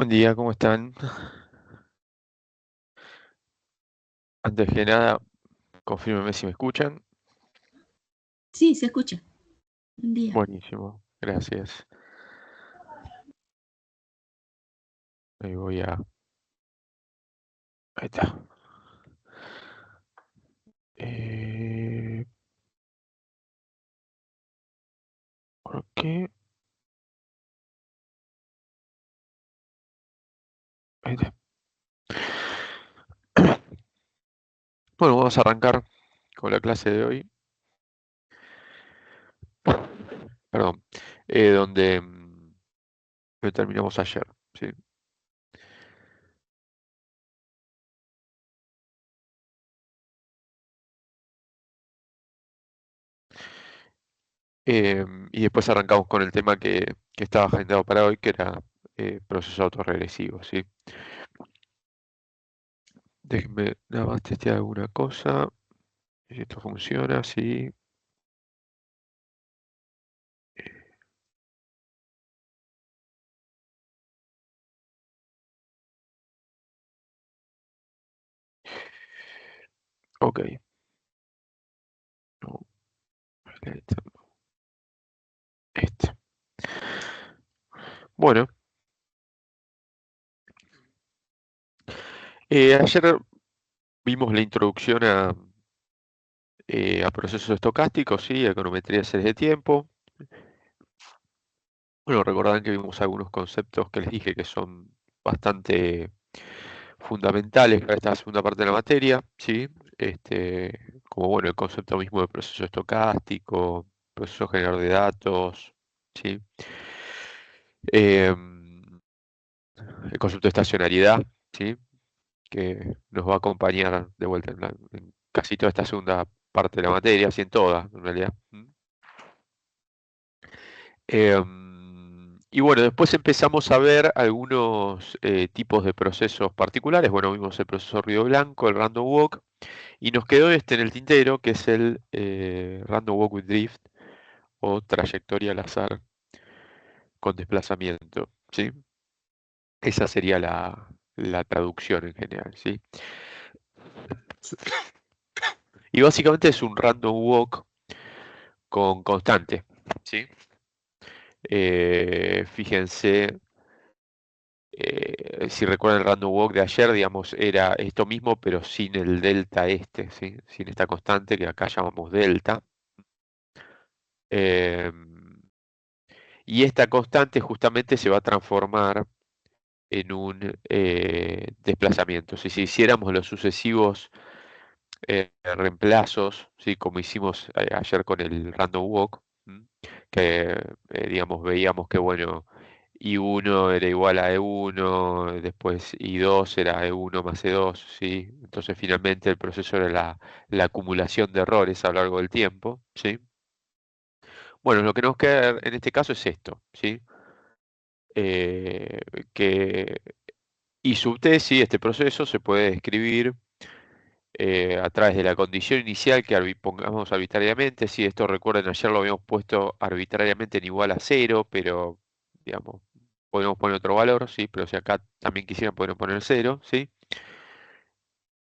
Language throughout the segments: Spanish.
Buen día, ¿cómo están? Antes que nada, confírmeme si me escuchan. Sí, se escucha. Buen día. Buenísimo, gracias. Ahí voy a... Ahí está. Eh, ¿Por qué? Ahí está. Bueno, vamos a arrancar con la clase de hoy. Perdón. Donde terminamos ayer, ¿sí? Y después arrancamos con el tema que estaba agendado para hoy, que era procesos autorregresivos, ¿sí? Déjenme nada más testear alguna cosa. Si esto funciona, sí. Ok. No, este. Bueno, ayer vimos la introducción a procesos estocásticos, sí, a econometría de series de tiempo. Bueno, recordarán que vimos algunos conceptos que les dije que son bastante fundamentales para esta segunda parte de la materia, sí, como bueno, el concepto mismo de proceso estocástico, proceso generador de datos, sí. Em, el concepto de estacionariedad, sí, que nos va a acompañar de vuelta en casi toda esta segunda parte de la materia, así en toda, en realidad. Y bueno, después empezamos a ver algunos tipos de procesos particulares. Bueno, vimos el proceso ruido blanco, el random walk, y nos quedó este en el tintero, que es el random walk with drift o trayectoria al azar con desplazamiento, ¿sí? Esa sería la traducción en general, ¿sí? Y básicamente es un random walk con constante, ¿sí? Fíjense, si recuerdan el random walk de ayer, digamos, era esto mismo, pero sin el delta este, ¿sí? Sin esta constante que acá llamamos delta. Em, y esta constante justamente se va a transformar en un desplazamiento. Si hiciéramos los sucesivos reemplazos, ¿sí? Como hicimos ayer con el random walk, ¿m? Que digamos veíamos que bueno, I1 era igual a E1, después I2 era E1 más E2, ¿sí? Entonces finalmente el proceso era la acumulación de errores a lo largo del tiempo, ¿sí? Bueno, lo que nos queda en este caso es esto, ¿sí? Eh, que I sub t, sí, este proceso se puede describir a través de la condición inicial que pongamos arbitrariamente. Si esto recuerden, ayer lo habíamos puesto arbitrariamente en igual a cero, pero digamos, podemos poner otro valor, ¿sí? Pero si acá también quisieran, podemos poner cero, ¿sí?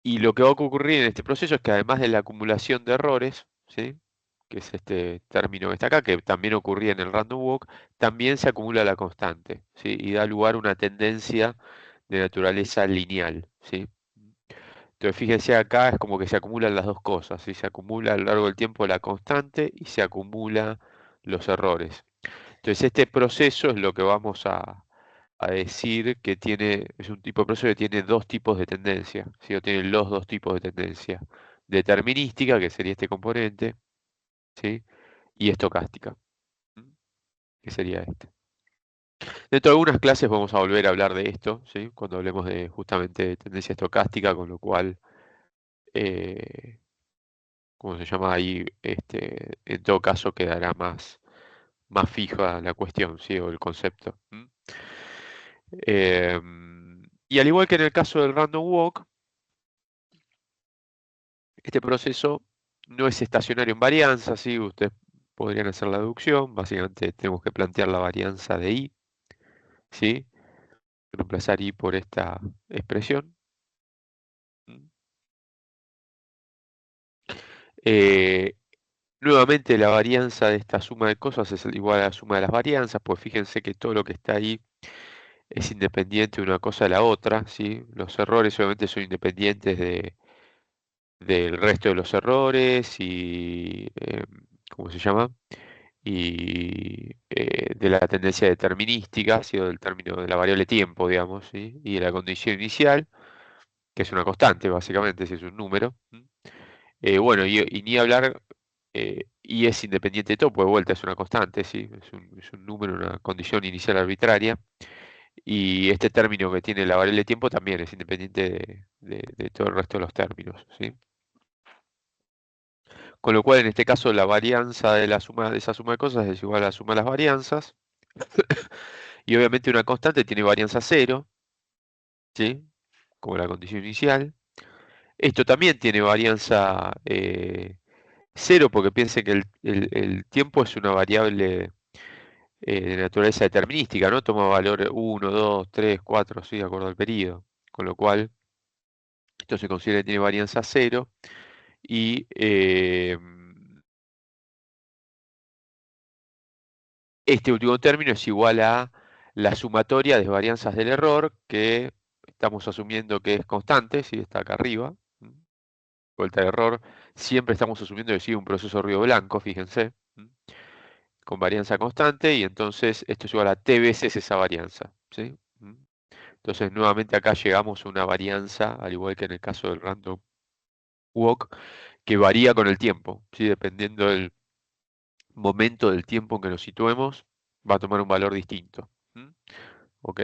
Y lo que va a ocurrir en este proceso es que además de la acumulación de errores, ¿sí? Que es este término que está acá, que también ocurría en el random walk, también se acumula la constante, ¿sí? Y da lugar a una tendencia de naturaleza lineal, ¿sí? Entonces fíjense acá, es como que se acumulan las dos cosas, ¿sí? Se acumula a lo largo del tiempo la constante y se acumula los errores. Entonces este proceso es lo que vamos a decir que tiene, es un tipo de proceso que tiene dos tipos de tendencia, ¿sí? O tiene los dos tipos de tendencia. Determinística, que sería este componente, ¿sí? Y estocástica, ¿m? Que sería este. Dentro de algunas clases vamos a volver a hablar de esto, ¿sí? Cuando hablemos de justamente de tendencia estocástica, con lo cual... eh, ¿cómo se llama ahí? En todo caso quedará más fija la cuestión, ¿sí? O el concepto. ¿M? Y al igual que en el caso del random walk, este proceso no es estacionario en varianza, ¿sí? Ustedes podrían hacer la deducción, básicamente tenemos que plantear la varianza de I, ¿sí? reemplazar I por esta expresión. Nuevamente la varianza de esta suma de cosas es igual a la suma de las varianzas, pues fíjense que todo lo que está ahí es independiente de una cosa de la otra, ¿sí? Los errores obviamente son independientes del resto de los errores y, ¿cómo se llama? Y de la tendencia determinística, ¿sí? O del término de la variable tiempo, digamos, ¿sí? Y de la condición inicial, que es una constante básicamente, si es un número. Bueno, y ni hablar, y es independiente de todo, pues de vuelta es una constante, ¿sí? Es un número, una condición inicial arbitraria. Y este término que tiene la variable tiempo también es independiente de todo el resto de los términos, ¿sí? Con lo cual, en este caso, la varianza de la suma de esa suma de cosas es igual a la suma de las varianzas. Y obviamente una constante tiene varianza cero, ¿sí? Como la condición inicial. Esto también tiene varianza cero, porque piense que el tiempo es una variable de naturaleza determinística, ¿no? Toma valor 1, 2, 3, 4, ¿sí? De acuerdo al periodo. Con lo cual, esto se considera que tiene varianza cero. Y este último término es igual a la sumatoria de varianzas del error, que estamos asumiendo que es constante, ¿sí? Está acá arriba. Vuelta de error. Siempre estamos asumiendo que sigue un proceso ruido blanco, fíjense, con varianza constante, y entonces esto es igual a t veces esa varianza, ¿sí? Entonces nuevamente acá llegamos a una varianza, al igual que en el caso del random walk, que varía con el tiempo, ¿sí? Dependiendo del momento del tiempo en que nos situemos, va a tomar un valor distinto. ¿Ok?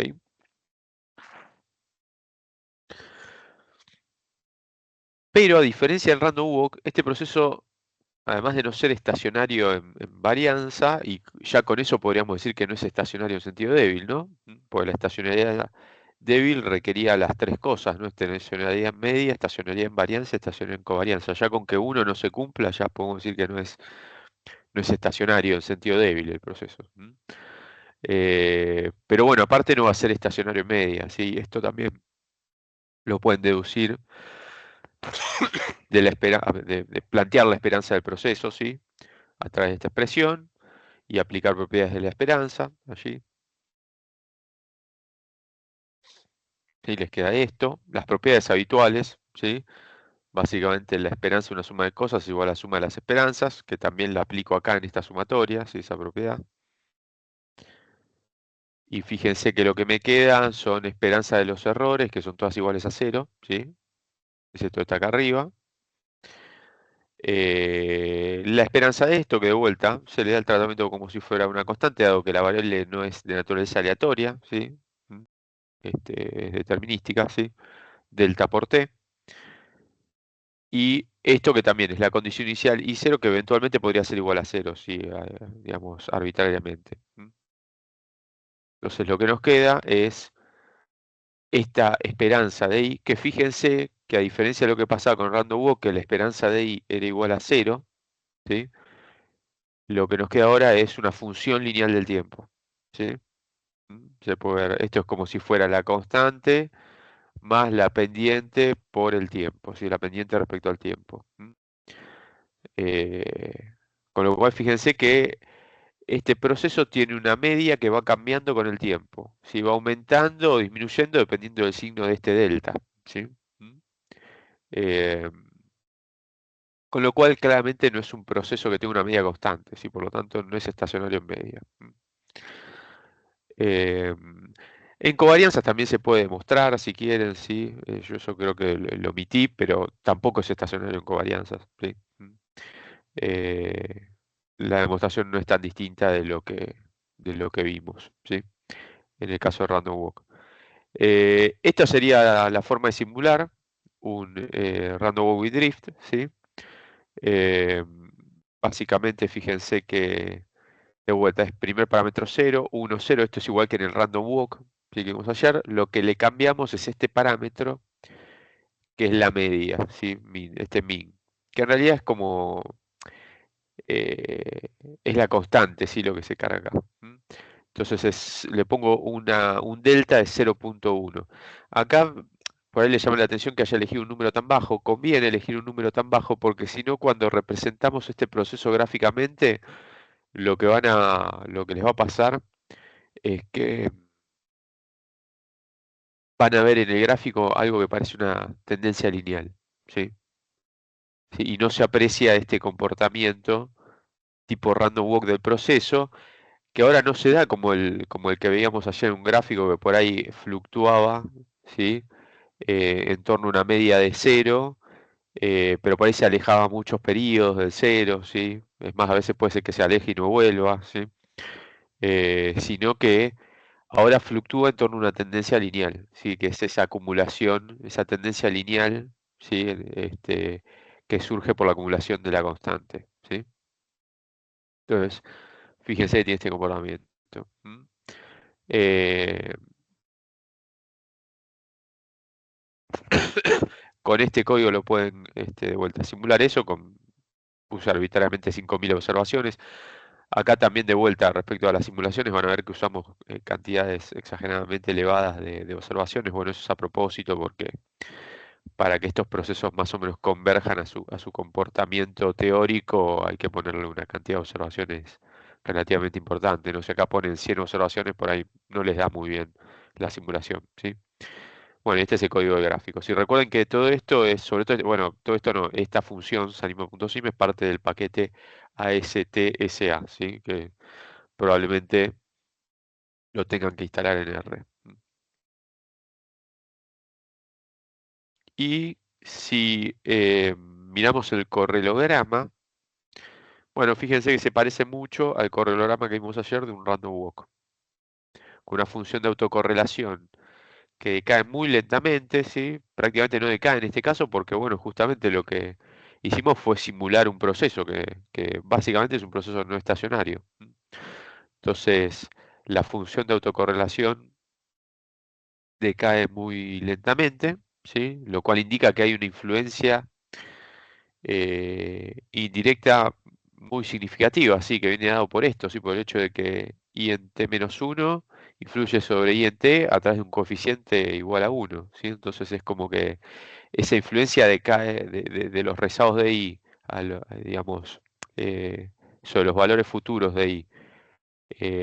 Pero a diferencia del random walk, este proceso, además de no ser estacionario en varianza, y ya con eso podríamos decir que no es estacionario en sentido débil, ¿no? Porque la estacionariedad débil requería las tres cosas, ¿no? Estacionariedad en media, estacionariedad en varianza, estacionariedad en covarianza. Ya con que uno no se cumpla, ya podemos decir que no es estacionario en sentido débil el proceso. Pero bueno, aparte no va a ser estacionario en media, ¿sí? Esto también lo pueden deducir de plantear la esperanza del proceso, ¿sí? A través de esta expresión y aplicar propiedades de la esperanza allí. ¿Sí? Les queda esto. Las propiedades habituales, ¿sí? Básicamente la esperanza de una suma de cosas es igual a la suma de las esperanzas, que también la aplico acá en esta sumatoria, ¿sí? Esa propiedad. Y fíjense que lo que me queda son esperanza de los errores, que son todas iguales a cero, ¿sí? Esto está acá arriba. La esperanza de esto, que de vuelta se le da el tratamiento como si fuera una constante, dado que la variable no es de naturaleza aleatoria, ¿sí? Es determinística, ¿sí? Delta por t. Y esto que también es la condición inicial y cero, que eventualmente podría ser igual a cero, ¿sí? Digamos, arbitrariamente. Entonces lo que nos queda es esta esperanza de i, que fíjense que a diferencia de lo que pasaba con random walk, que la esperanza de i era igual a cero, ¿sí? Lo que nos queda ahora es una función lineal del tiempo, ¿sí? Se puede ver, esto es como si fuera la constante más la pendiente por el tiempo, ¿sí? La pendiente respecto al tiempo. Eh, con lo cual, fíjense que este proceso tiene una media que va cambiando con el tiempo, ¿sí? Va aumentando o disminuyendo dependiendo del signo de este delta, ¿sí? Eh, con lo cual, claramente no es un proceso que tenga una media constante, ¿sí? Por lo tanto, no es estacionario en media. Eh, en covarianzas también se puede demostrar, si quieren, ¿sí? Yo eso creo que lo omití, pero tampoco es estacionario en covarianzas, ¿sí? Eh, la demostración no es tan distinta de lo que vimos, ¿sí? En el caso de random walk. Esta sería la forma de simular un random walk with drift, ¿sí? Eh, Básicamente, fíjense que de vuelta es primer parámetro 0, 1, 0. Esto es igual que en el random walk, ¿sí? Que vimos ayer. Lo que le cambiamos es este parámetro, que es la media, ¿sí? Este min, que en realidad es como es la constante, ¿sí? Lo que se carga acá. Entonces Entonces le pongo un delta de 0.1. Acá por ahí le llama la atención que haya elegido un número tan bajo. Conviene elegir un número tan bajo porque si no, cuando representamos este proceso gráficamente, lo que les va a pasar es que van a ver en el gráfico algo que parece una tendencia lineal, ¿sí? Sí, y no se aprecia este comportamiento tipo random walk del proceso, que ahora no se da como el que veíamos ayer en un gráfico que por ahí fluctuaba, ¿sí? En torno a una media de cero, pero por ahí se alejaba muchos periodos del cero, ¿sí? Es más, a veces puede ser que se aleje y no vuelva, ¿sí? Sino que ahora fluctúa en torno a una tendencia lineal, ¿sí? Que es esa acumulación, esa tendencia lineal, ¿sí? Que surge por la acumulación de la constante, ¿sí? Entonces, fíjense, tiene este comportamiento. ¿M? Eh, con este código lo pueden de vuelta simular eso, puse arbitrariamente 5.000 observaciones. Acá también de vuelta respecto a las simulaciones van a ver que usamos cantidades exageradamente elevadas de observaciones. Bueno, eso es a propósito porque para que estos procesos más o menos converjan a su comportamiento teórico hay que ponerle una cantidad de observaciones relativamente importante. No sé, acá ponen 100 observaciones, por ahí no les da muy bien la simulación, ¿sí? Bueno, este es el código de gráficos. Y recuerden que todo esto es, sobre todo, bueno, todo esto no, esta función sanimo.sim es parte del paquete ASTSA, ¿sí? Que probablemente lo tengan que instalar en R. Y si miramos el correlograma, bueno, fíjense que se parece mucho al correlograma que vimos ayer de un random walk, con una función de autocorrelación que decae muy lentamente, ¿sí? Prácticamente no decae en este caso porque, bueno, justamente lo que hicimos fue simular un proceso que básicamente es un proceso no estacionario. Entonces, la función de autocorrelación decae muy lentamente, ¿sí? Lo cual indica que hay una influencia indirecta muy significativa, así que viene dado por esto, ¿sí? Por el hecho de que I en t-1 influye sobre I en t a través de un coeficiente igual a 1, ¿sí? Entonces es como que esa influencia decae de los rezagos de I, digamos, eh, sobre los valores futuros de I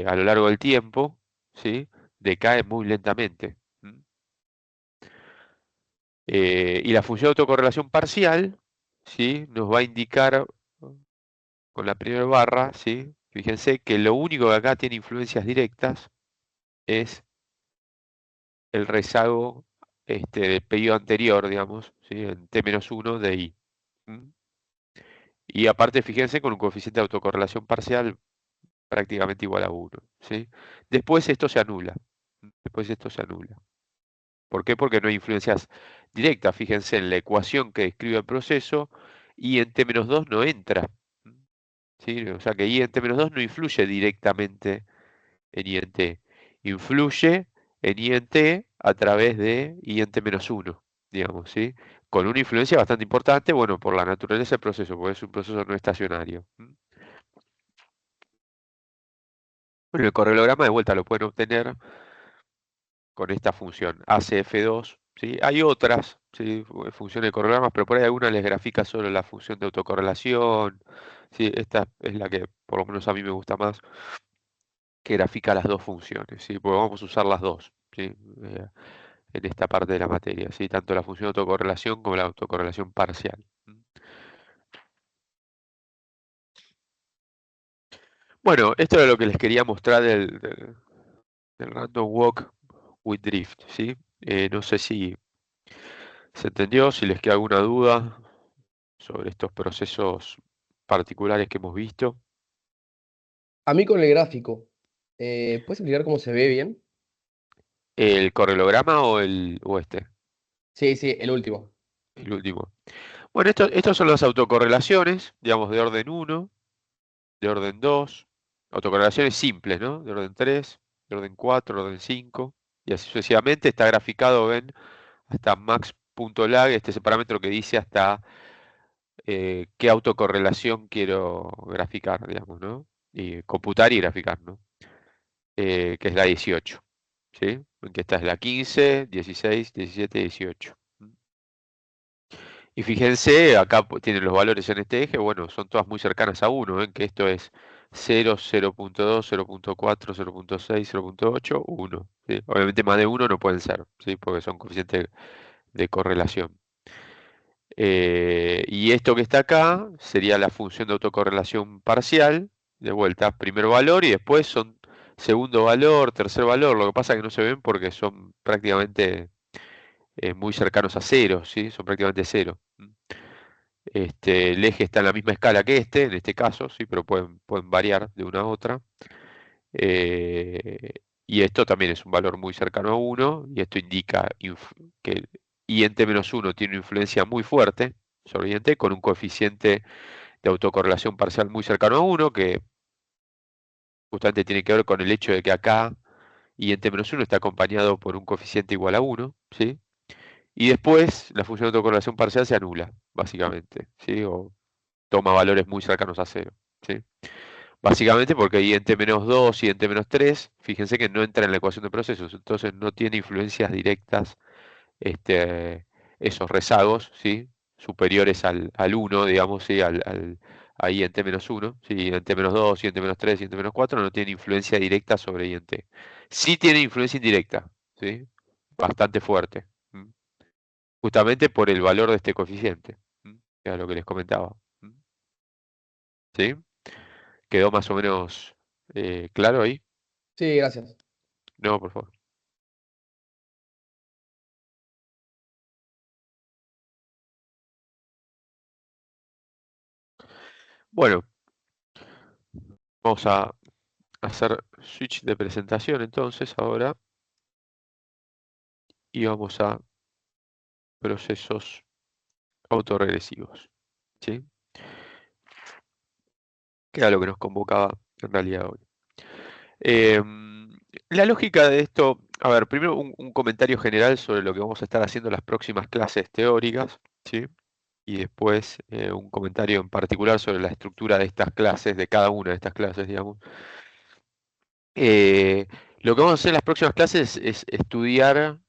a lo largo del tiempo, ¿sí? Decae muy lentamente. ¿M? Y la función de autocorrelación parcial, ¿sí? Nos va a indicar con la primera barra, ¿sí? Fíjense que lo único que acá tiene influencias directas es el rezago del periodo anterior, digamos, ¿sí? En t-1 de I. ¿M? Y aparte, fíjense, con un coeficiente de autocorrelación parcial prácticamente igual a 1, ¿sí? Después esto se anula. Después esto se anula. ¿Por qué? Porque no hay influencias directas. Fíjense en la ecuación que describe el proceso, I en t-2 no entra. ¿Sí? O sea que I en t-2 no influye directamente en I en t. Influye en I en t a través de I en t-1, digamos, ¿sí? Con una influencia bastante importante, bueno, por la naturaleza del proceso, porque es un proceso no estacionario. Bueno, el correlograma de vuelta lo pueden obtener con esta función, ACF2, ¿sí? Hay otras, ¿sí? Funciones de correlogramas, pero por ahí algunas les grafica solo la función de autocorrelación, ¿sí? Esta es la que por lo menos a mí me gusta más, que grafica las dos funciones, ¿sí? Porque vamos a usar las dos, ¿sí? En esta parte de la materia, ¿sí? Tanto la función de autocorrelación como la autocorrelación parcial. Bueno, esto es lo que les quería mostrar del Random Walk with Drift, ¿sí? No sé si se entendió, si les queda alguna duda sobre estos procesos particulares que hemos visto. A mí con el gráfico, ¿puedes explicar cómo se ve bien? ¿El correlograma o este? Sí, sí, el último. El último. Bueno, estos son las autocorrelaciones, digamos, de orden 1, de orden 2, autocorrelaciones simples, ¿no? De orden 3, de orden 4, de orden 5, y así sucesivamente. Está graficado, ven, hasta max.lag, este es el parámetro que dice hasta qué autocorrelación quiero graficar, digamos, ¿no? Y computar y graficar, ¿no? que es la 18. ¿Sí? Que esta es la 15, 16, 17, 18. Y fíjense, acá tienen los valores en este eje, bueno, son todas muy cercanas a 1, ¿ven? Que esto es 0, 0.2, 0.4, 0.6, 0.8, 1. ¿Sí? Obviamente más de 1 no pueden ser, ¿sí? Porque son coeficientes de correlación. Y esto que está acá sería la función de autocorrelación parcial, de vuelta, primer valor y después son segundo valor, tercer valor. Lo que pasa es que no se ven porque son prácticamente muy cercanos a cero, ¿sí? Son prácticamente cero. El eje está en la misma escala que en este caso, sí, pero pueden variar de una a otra. Eh, y esto también es un valor muy cercano a 1, y esto indica que INT-1 tiene una influencia muy fuerte sobre INT, con un coeficiente de autocorrelación parcial muy cercano a 1, que justamente tiene que ver con el hecho de que acá INT-1 está acompañado por un coeficiente igual a 1, ¿sí? Y después la función de autocorrelación parcial se anula, básicamente, ¿sí? O toma valores muy cercanos a cero, ¿sí? Básicamente porque INT-2 y INT-3, fíjense que no entra en la ecuación de procesos, entonces no tiene influencias directas esos rezagos, ¿sí? Superiores al 1, digamos, ¿sí? A INT-1, ¿sí? INT-2, INT-3, INT-4 no tiene influencia directa sobre INT. Sí tiene influencia indirecta, ¿sí? Bastante fuerte, ¿m? Justamente por el valor de este coeficiente, ¿m? Que era lo que les comentaba, ¿m? ¿Sí? ¿Quedó más o menos claro ahí? Sí, gracias. No, por favor. Bueno, vamos a hacer switch de presentación entonces ahora y vamos a procesos autorregresivos, ¿sí? Que era lo que nos convocaba en realidad hoy. La lógica de esto, a ver, primero un comentario general sobre lo que vamos a estar haciendo en las próximas clases teóricas, ¿sí? Y después un comentario en particular sobre la estructura de estas clases, de cada una de estas clases, digamos. Lo que vamos a hacer en las próximas clases es estudiar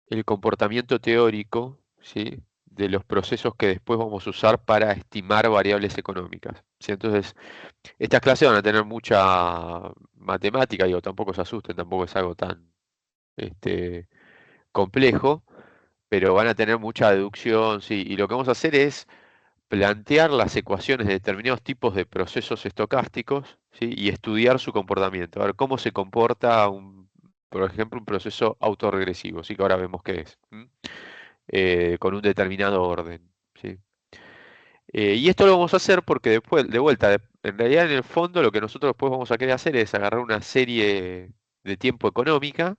el comportamiento teórico, ¿sí? De los procesos que después vamos a usar para estimar variables económicas, ¿sí? Entonces, estas clases van a tener mucha matemática, digo, tampoco se asusten, tampoco es algo tan este, complejo, pero van a tener mucha deducción, sí, y lo que vamos a hacer es plantear las ecuaciones de determinados tipos de procesos estocásticos, ¿sí? Y estudiar su comportamiento, a ver cómo se comporta por ejemplo, un proceso autorregresivo, ¿sí? Que ahora vemos qué es, con un determinado orden, ¿sí? Y esto lo vamos a hacer porque después, de vuelta, en realidad en el fondo lo que nosotros después vamos a querer hacer es agarrar una serie de tiempo económica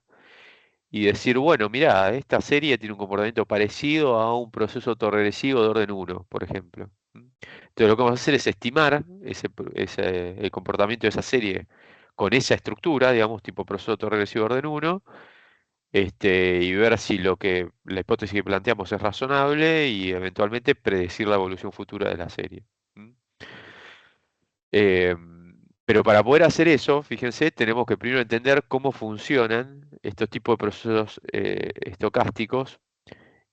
y decir, bueno, mira, esta serie tiene un comportamiento parecido a un proceso autorregresivo de orden 1, por ejemplo. Entonces lo que vamos a hacer es estimar el comportamiento de esa serie con esa estructura, digamos, tipo proceso autorregresivo de orden 1, y ver si la hipótesis que planteamos es razonable y eventualmente predecir la evolución futura de la serie. ¿M? Pero para poder hacer eso, fíjense, tenemos que primero entender cómo funcionan estos tipos de procesos estocásticos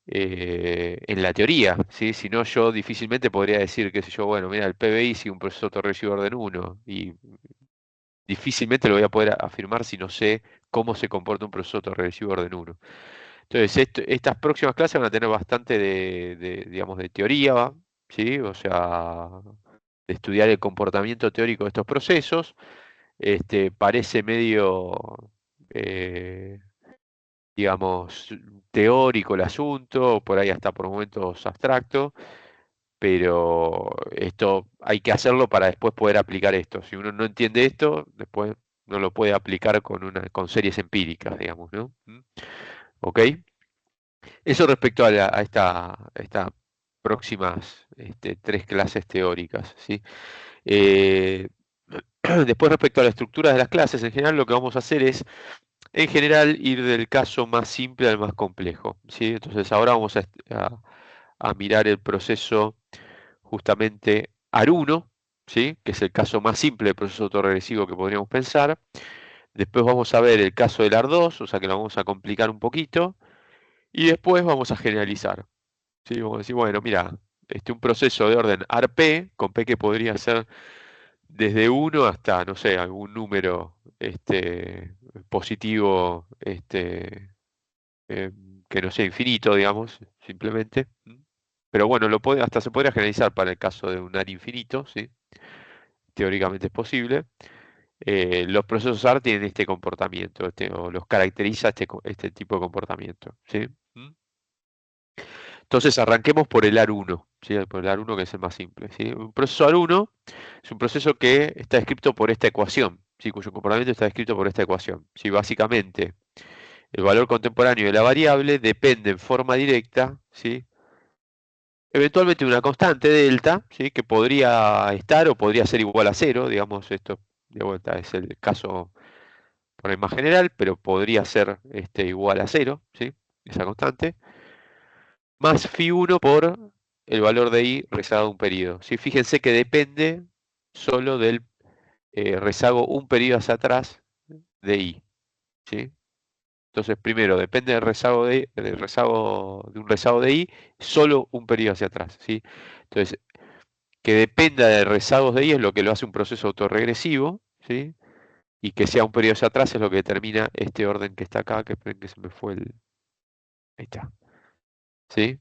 en la teoría, ¿sí? Si no, yo difícilmente podría decir, qué sé yo, bueno, mira, el PBI sigue un proceso autorregresivo de orden 1 y difícilmente lo voy a poder afirmar si no sé cómo se comporta un proceso autorregresivo de orden 1. Entonces, estas próximas clases van a tener bastante digamos, de teoría, ¿va? ¿Sí? O sea, de estudiar el comportamiento teórico de estos procesos. Parece medio, eh, digamos, teórico el asunto, por ahí hasta por momentos abstracto, pero esto hay que hacerlo para después poder aplicar esto. Si uno no entiende esto, después no lo puede aplicar con series empíricas, digamos, ¿no? ¿Ok? Eso respecto a estas próximas tres clases teóricas, ¿sí? Eh, Después, respecto a la estructura de las clases, en general lo que vamos a hacer es, en general, ir del caso más simple al más complejo, ¿sí? Entonces, ahora vamos a mirar el proceso justamente AR1, ¿sí? Que es el caso más simple de proceso autorregresivo que podríamos pensar. Después vamos a ver el caso del AR2, o sea que lo vamos a complicar un poquito. Y después vamos a generalizar. ¿Sí? Vamos a decir, bueno, mira, un proceso de orden ARP, con P que podría ser desde 1 hasta, no sé, algún número positivo eh, que no sea infinito, digamos, simplemente. Pero bueno, hasta se podría generalizar para el caso de un AR infinito, ¿sí? Teóricamente es posible. Los procesos AR tienen este comportamiento, o los caracteriza este tipo de comportamiento, ¿sí? Entonces arranquemos por el AR1, ¿sí? Por el AR1 que es el más simple, ¿sí? Un proceso AR1 es un proceso que está descrito por esta ecuación, ¿sí? Cuyo comportamiento está descrito por esta ecuación, ¿sí? Básicamente, el valor contemporáneo de la variable depende en forma directa, ¿sí? Eventualmente de una constante delta, ¿sí? Que podría estar o podría ser igual a cero, digamos, esto de vuelta es el caso por ahí más general, pero podría ser igual a cero, ¿sí? Esa constante, más phi1 por el valor de i rezagado a un periodo, ¿sí? Fíjense que depende solo del rezago un periodo hacia atrás de i, ¿sí? Entonces, primero, depende de un rezago de i, solo un periodo hacia atrás, ¿sí? Entonces, que dependa de rezagos de i es lo que lo hace un proceso autorregresivo, ¿sí? Y que sea un periodo hacia atrás es lo que determina este orden que está acá, que esperen que se me fue el... Ahí está, ¿sí?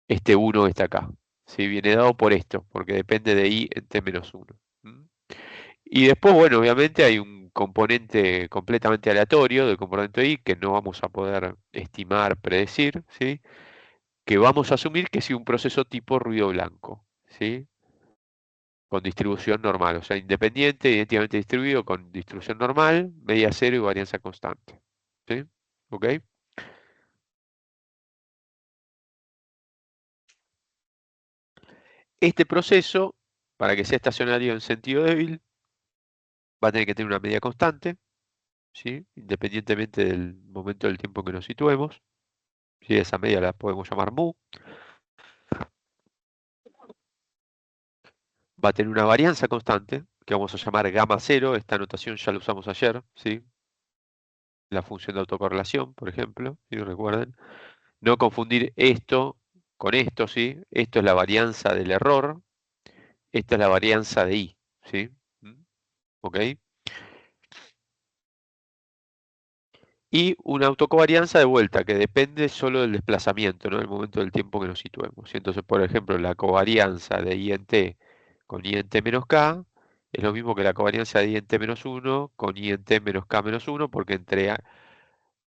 Este 1 está acá, ¿sí? Viene dado por esto, porque depende de i en t-1. Y después, bueno, obviamente hay un componente completamente aleatorio del componente i que no vamos a poder estimar, predecir, ¿sí? Que vamos a asumir que es un proceso tipo ruido blanco, ¿sí? Con distribución normal, o sea, independiente, idénticamente distribuido con distribución normal, media cero y varianza constante, ¿sí? ¿Ok? Este proceso, para que sea estacionario en sentido débil, va a tener que tener una media constante, ¿sí? Independientemente del momento del tiempo que nos situemos, ¿sí? Esa media la podemos llamar mu. Va a tener una varianza constante, que vamos a llamar gamma cero. Esta notación ya la usamos ayer, ¿sí? La función de autocorrelación, por ejemplo, si recuerden. No confundir esto con esto, ¿sí? Esto es la varianza del error, esta es la varianza de i, ¿sí? ¿Ok? Y una autocovarianza de vuelta, que depende solo del desplazamiento, ¿no? El momento del tiempo que nos situemos. ¿Sí? Entonces, por ejemplo, la covarianza de i en t con i en t menos k es lo mismo que la covarianza de i en t menos 1 con i en t menos k menos 1, porque entre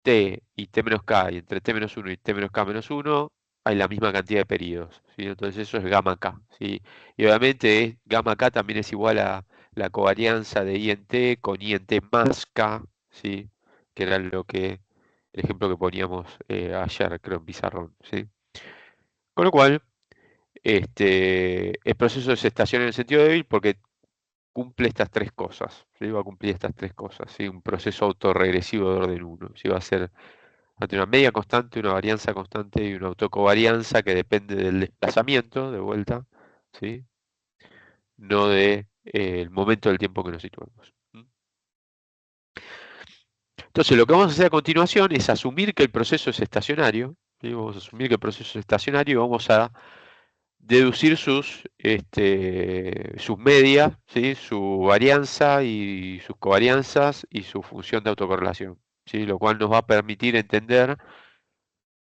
t y t menos k y entre t menos 1 y t menos k menos 1 hay la misma cantidad de periodos, ¿sí? Entonces eso es gamma k, ¿sí? Y obviamente gamma k también es igual a la covarianza de i en t con i en t más k, ¿sí? Que era el ejemplo que poníamos ayer, creo, en Pizarrón, ¿sí? Con lo cual, el proceso es estacionario en el sentido débil porque cumple estas tres cosas, ¿sí? Va a cumplir estas tres cosas, ¿sí? Un proceso autorregresivo de orden 1, ¿sí? Va a tener una media constante, una varianza constante y una autocovarianza que depende del desplazamiento, de vuelta, ¿sí? No de, el momento del tiempo que nos situemos. Entonces, lo que vamos a hacer a continuación es asumir que el proceso es estacionario, ¿sí? Vamos a asumir que el proceso es estacionario y vamos a deducir sus medias, ¿sí? Su varianza y sus covarianzas y su función de autocorrelación, ¿sí? Lo cual nos va a permitir entender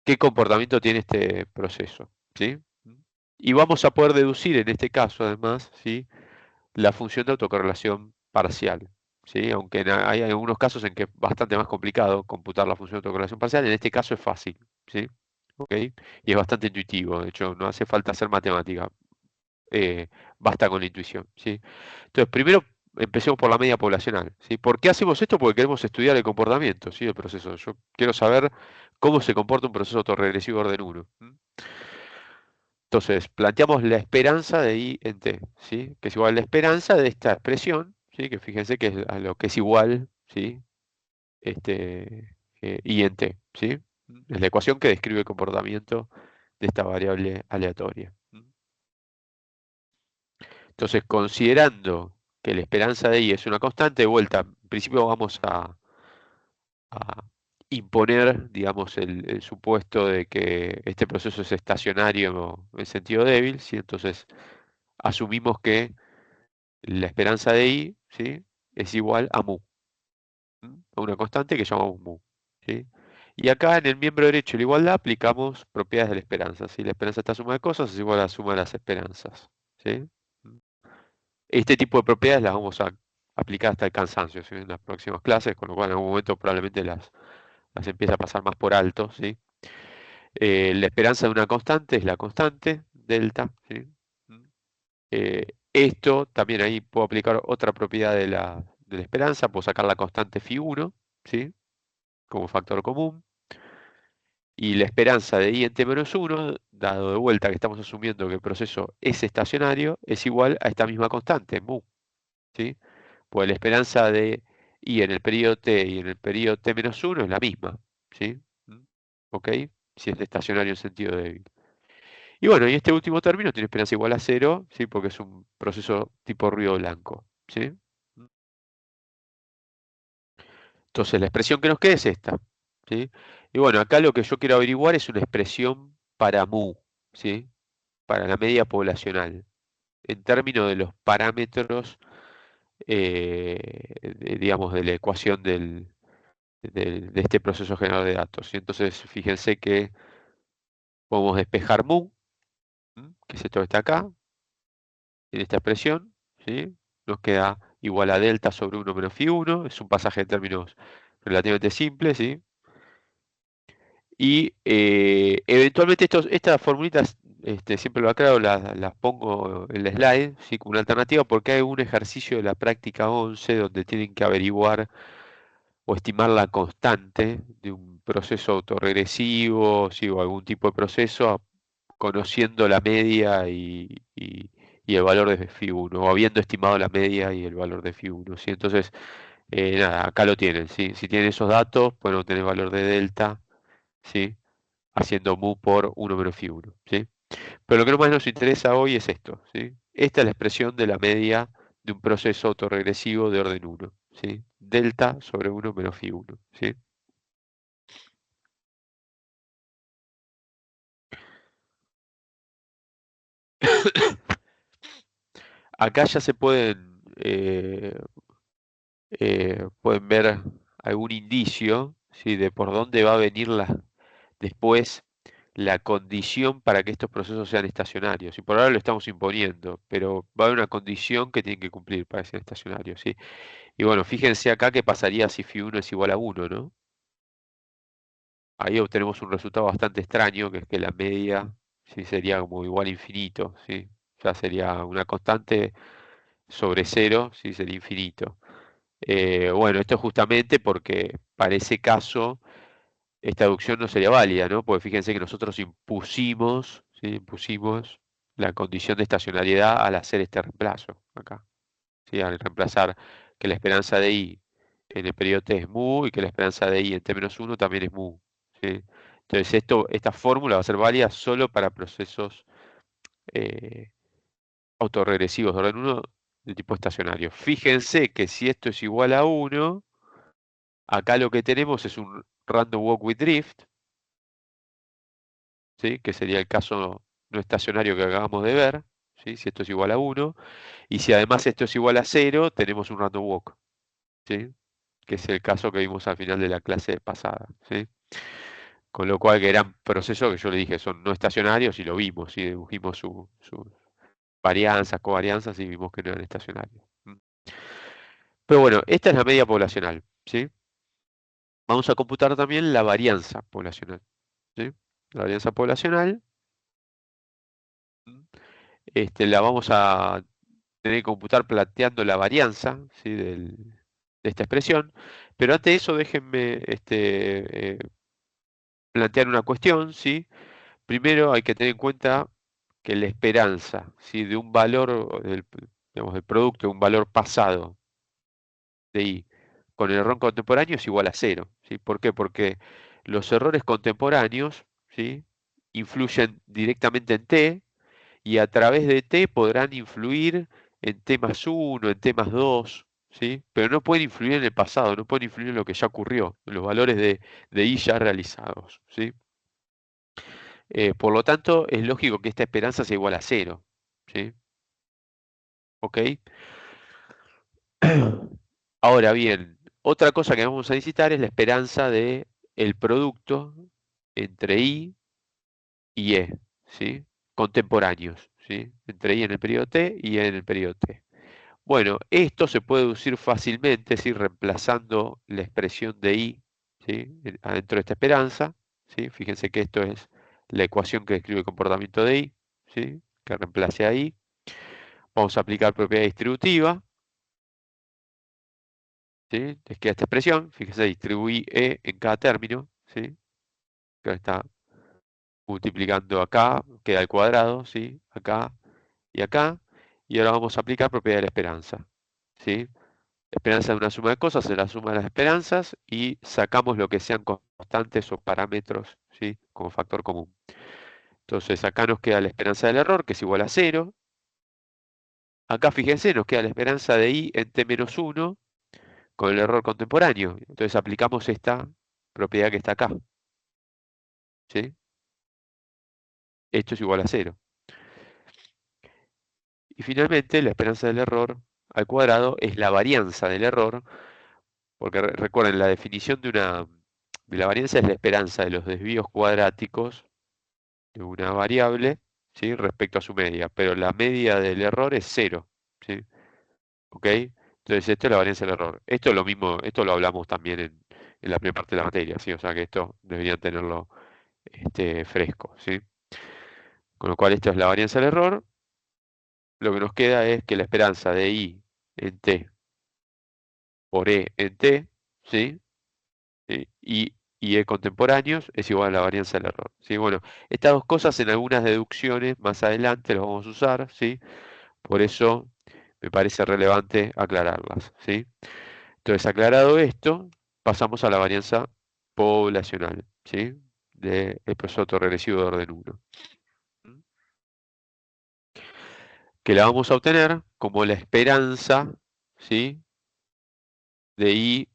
qué comportamiento tiene este proceso, ¿sí? Y vamos a poder deducir en este caso, además, ¿sí? La función de autocorrelación parcial, ¿sí? Aunque hay algunos casos en que es bastante más complicado computar la función de autocorrelación parcial, en este caso es fácil, ¿sí? ¿Ok? Y es bastante intuitivo, de hecho, no hace falta hacer matemática, basta con la intuición, ¿sí? Entonces, primero empecemos por la media poblacional, ¿sí? ¿Por qué hacemos esto? Porque queremos estudiar el comportamiento, ¿sí? El proceso. Yo quiero saber cómo se comporta un proceso autorregresivo orden 1. Entonces, planteamos la esperanza de i en t, ¿sí? Que es igual a la esperanza de esta expresión, ¿sí? Que fíjense que es a lo que es igual, ¿sí? I en t, ¿sí? Es la ecuación que describe el comportamiento de esta variable aleatoria. Entonces, considerando que la esperanza de I es una constante, de vuelta, en principio vamos a imponer, digamos, el supuesto de que este proceso es estacionario en sentido débil, ¿sí? Entonces, asumimos que la esperanza de I, ¿sí? Es igual a mu, a una constante que llamamos mu, ¿sí? Y acá en el miembro derecho de la igualdad aplicamos propiedades de la esperanza, ¿sí? La esperanza está suma de cosas es igual a la suma de las esperanzas, ¿sí? Este tipo de propiedades las vamos a aplicar hasta el cansancio, ¿sí? En las próximas clases, con lo cual en algún momento probablemente las empiece a pasar más por alto, ¿sí? La esperanza de una constante es la constante, delta, ¿sí? Esto también ahí puedo aplicar otra propiedad de la esperanza, puedo sacar la constante φ1, ¿sí? Como factor común. Y la esperanza de I en t-1, dado de vuelta que estamos asumiendo que el proceso es estacionario, es igual a esta misma constante, mu, ¿sí? Pues la esperanza de I en el periodo t y en el periodo t-1 es la misma, ¿sí? ¿Ok? Si es estacionario en sentido débil. Y bueno, y este último término tiene esperanza igual a 0, ¿sí? Porque es un proceso tipo ruido blanco, ¿sí? Entonces la expresión que nos queda es esta, ¿sí? Y bueno, acá lo que yo quiero averiguar es una expresión para mu, ¿sí? Para la media poblacional, en términos de los parámetros, digamos, de la ecuación de este proceso generador de datos. ¿Sí? Entonces, fíjense que podemos despejar mu, que es esto que está acá, en esta expresión, ¿sí? Nos queda igual a delta sobre 1 menos φ1, es un pasaje de términos relativamente simple, ¿sí? Y eventualmente estas formulitas, siempre lo aclaro, las pongo en la slide, ¿sí? Como una alternativa, porque hay un ejercicio de la práctica 11 donde tienen que averiguar o estimar la constante de un proceso autorregresivo, ¿sí? O algún tipo de proceso, conociendo la media y el valor de φ1, o habiendo estimado la media y el valor de φ1, ¿sí? Entonces, nada, acá lo tienen, ¿sí? Si tienen esos datos, pueden obtener el valor de delta, ¿sí? Haciendo mu por 1 menos φ1, ¿sí? Pero lo que más nos interesa hoy es esto, ¿sí? Esta es la expresión de la media de un proceso autorregresivo de orden 1, ¿sí? Delta sobre 1 menos φ1, ¿sí? Acá ya se pueden ver algún indicio, ¿sí? De por dónde va a venir después la condición para que estos procesos sean estacionarios. Y por ahora lo estamos imponiendo, pero va a haber una condición que tienen que cumplir para que sean estacionarios, ¿sí? Y bueno, fíjense acá qué pasaría si φ1 es igual a 1, ¿no? Ahí obtenemos un resultado bastante extraño, que es que la media, ¿sí? Sería como igual a infinito, ¿sí? Ya sería una constante sobre 0, ¿sí? Sería infinito. Bueno, esto es justamente porque para ese caso esta deducción no sería válida, ¿no? Porque fíjense que nosotros impusimos, ¿sí? Impusimos la condición de estacionariedad al hacer este reemplazo acá, ¿sí? Al reemplazar que la esperanza de I en el periodo t es mu y que la esperanza de I en t-1 también es mu, ¿sí? Entonces esta fórmula va a ser válida solo para procesos eh, autorregresivos de orden 1 de tipo estacionario. Fíjense que si esto es igual a 1, acá lo que tenemos es un random walk with drift, ¿sí? Que sería el caso no estacionario que acabamos de ver, ¿sí? Si esto es igual a 1. Y si además esto es igual a 0, tenemos un random walk, ¿sí? Que es el caso que vimos al final de la clase pasada, ¿sí? Con lo cual que eran procesos que yo le dije son no estacionarios y lo vimos, ¿sí? Dedujimos sus varianzas, covarianzas y vimos que no eran estacionarios. Pero bueno, esta es la media poblacional, ¿sí? Vamos a computar también la varianza poblacional, ¿sí? La varianza poblacional, la vamos a tener que computar planteando la varianza, ¿sí? De esta expresión. Pero antes de eso, déjenme plantear una cuestión, ¿sí? Primero hay que tener en cuenta que la esperanza, ¿sí? De un valor, digamos, del producto de un valor pasado de I con el error contemporáneo es igual a 0, ¿sí? ¿Por qué? Porque los errores contemporáneos, ¿sí? Influyen directamente en T y a través de T podrán influir en T más 1, en T más 2, ¿sí? Pero no pueden influir en el pasado, no pueden influir en lo que ya ocurrió, en los valores de I ya realizados, ¿sí? Por lo tanto, es lógico que esta esperanza sea igual a 0, ¿sí? ¿Ok? Ahora bien, otra cosa que vamos a necesitar es la esperanza de el producto entre I y E, ¿sí? Contemporáneos, ¿sí? Entre I en el periodo T y E en el periodo T. Bueno, esto se puede deducir fácilmente, ¿sí? Reemplazando la expresión de I, ¿sí? Adentro de esta esperanza, ¿sí? Fíjense que esto es la ecuación que describe el comportamiento de I, ¿sí? Que reemplace a I. Vamos a aplicar propiedad distributiva, ¿sí? Les queda esta expresión, fíjense, distribuí E en cada término, ¿sí? Que está multiplicando acá, queda al cuadrado, ¿sí? Acá y acá. Y ahora vamos a aplicar propiedad de la esperanza, ¿sí? Esperanza de una suma de cosas es la suma de las esperanzas y sacamos lo que sean constantes o parámetros, ¿sí? Como factor común. Entonces acá nos queda la esperanza del error, que es igual a 0. Acá fíjense, nos queda la esperanza de I en T-1 con el error contemporáneo. Entonces aplicamos esta propiedad que está acá, ¿sí? Esto es igual a 0. Y finalmente la esperanza del error al cuadrado es la varianza del error, porque recuerden, la definición de la varianza es la esperanza de los desvíos cuadráticos de una variable, ¿sí? Respecto a su media, pero la media del error es 0, ¿sí? ¿Ok? Entonces esto es la varianza del error. Esto es lo mismo, esto lo hablamos también en la primera parte de la materia, ¿sí? O sea que esto deberían tenerlo fresco, ¿sí? Con lo cual esto es la varianza del error. Lo que nos queda es que la esperanza de I en T por E en T, ¿sí? Y E contemporáneos es igual a la varianza del error, ¿sí? Bueno, estas dos cosas en algunas deducciones más adelante las vamos a usar, ¿sí? Por eso me parece relevante aclararlas, ¿sí? Entonces, aclarado esto, pasamos a la varianza poblacional, ¿sí? Del proceso autoregresivo de orden 1, que la vamos a obtener como la esperanza, ¿sí? De I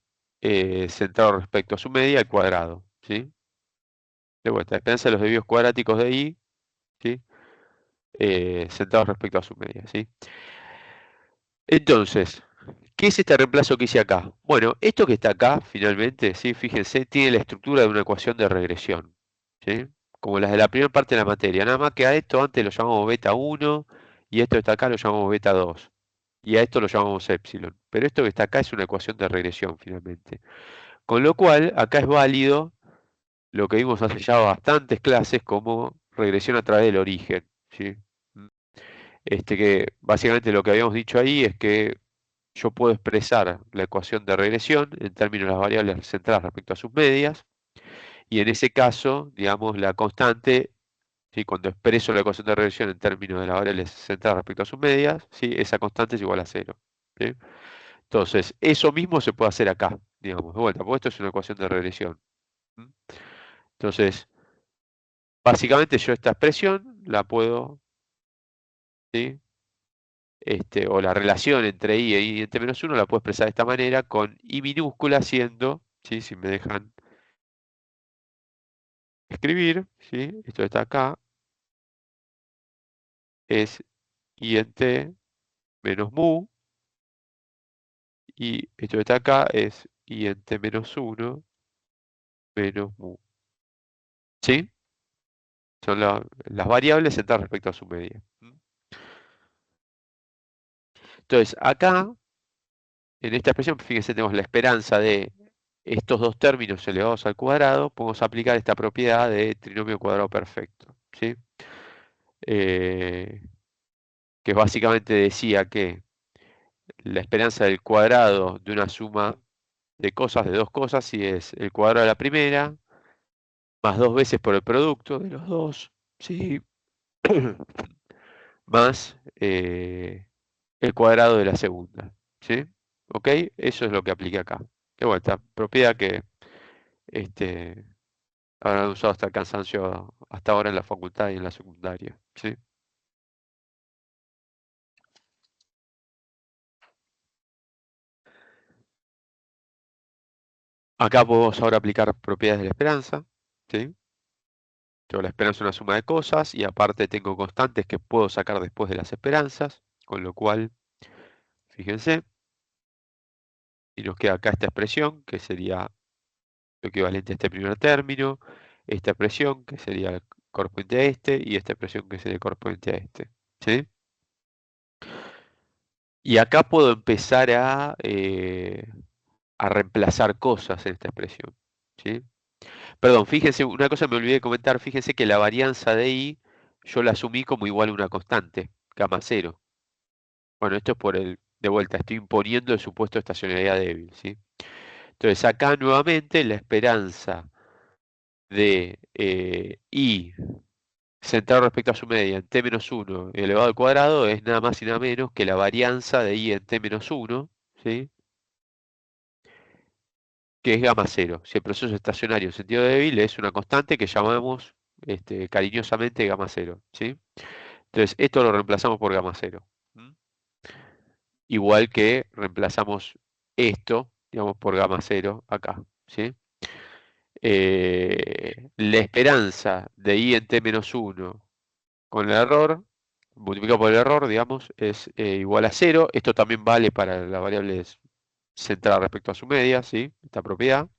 centrado respecto a su media al cuadrado, ¿sí? De vuelta, la esperanza de los desvíos cuadráticos de I, ¿sí? Centrados respecto a su media, ¿sí? Entonces, ¿qué es este reemplazo que hice acá? Bueno, esto que está acá, finalmente, ¿sí? Fíjense, tiene la estructura de una ecuación de regresión, ¿sí? Como las de la primera parte de la materia. Nada más que a esto antes lo llamamos beta 1 y esto que está acá lo llamamos beta 2. Y a esto lo llamamos epsilon. Pero esto que está acá es una ecuación de regresión, finalmente. Con lo cual, acá es válido lo que vimos hace ya bastantes clases como regresión a través del origen, ¿sí? Que básicamente lo que habíamos dicho ahí es que yo puedo expresar la ecuación de regresión en términos de las variables centradas respecto a sus medias, y en ese caso, digamos, la constante, ¿sí? Cuando expreso la ecuación de regresión en términos de las variables centradas respecto a sus medias, ¿sí? Esa constante es igual a 0, ¿sí? Entonces, eso mismo se puede hacer acá, digamos, de vuelta, porque esto es una ecuación de regresión. Entonces, básicamente yo esta expresión la puedo, ¿sí? O la relación entre I e I entre menos 1 la puedo expresar de esta manera con I minúscula siendo, ¿sí? Si me dejan escribir, ¿sí? Esto está acá, es I en T menos mu, y esto que está acá es I en T menos 1 menos mu. ¿Sí? Son las variables centradas respecto a su media. Entonces, acá, en esta expresión, fíjense, tenemos la esperanza de estos dos términos elevados al cuadrado, podemos aplicar esta propiedad de trinomio cuadrado perfecto, ¿sí? Que básicamente decía que la esperanza del cuadrado de una suma de cosas, de dos cosas, si es el cuadrado de la primera, más dos veces por el producto de los dos, ¿sí? Más el cuadrado de la segunda, ¿sí? ¿Ok? Eso es lo que apliqué acá. De vuelta, propiedad que este, habrán usado hasta el cansancio hasta ahora en la facultad y en la secundaria, ¿sí? Acá podemos ahora aplicar propiedades de la esperanza, ¿sí? Yo la esperanza es una suma de cosas y aparte tengo constantes que puedo sacar después de las esperanzas, con lo cual, fíjense, y nos queda acá esta expresión que sería lo equivalente a este primer término, esta expresión que sería correspondiente a este y esta expresión que sería correspondiente a este, ¿sí? Y acá puedo empezar a reemplazar cosas en esta expresión, ¿sí? Perdón, fíjense, una cosa me olvidé de comentar, fíjense que la varianza de I yo la asumí como igual a una constante, gamma cero. Bueno, esto es por de vuelta, estoy imponiendo el supuesto de estacionariedad débil, ¿sí? Entonces acá nuevamente la esperanza de I centrado respecto a su media en t menos 1 elevado al cuadrado es nada más y nada menos que la varianza de I en t menos 1, ¿sí? Que es gamma cero. Si el proceso estacionario en sentido débil es una constante que llamamos cariñosamente gamma cero, ¿sí? Entonces esto lo reemplazamos por gamma cero. ¿Mm? Igual que reemplazamos esto, digamos, por gamma cero acá, ¿sí? La esperanza de I en t menos 1 con el error, multiplicado por el error, digamos, es igual a cero. Esto también vale para la variable centrada respecto a su media, ¿sí? Esta propiedad.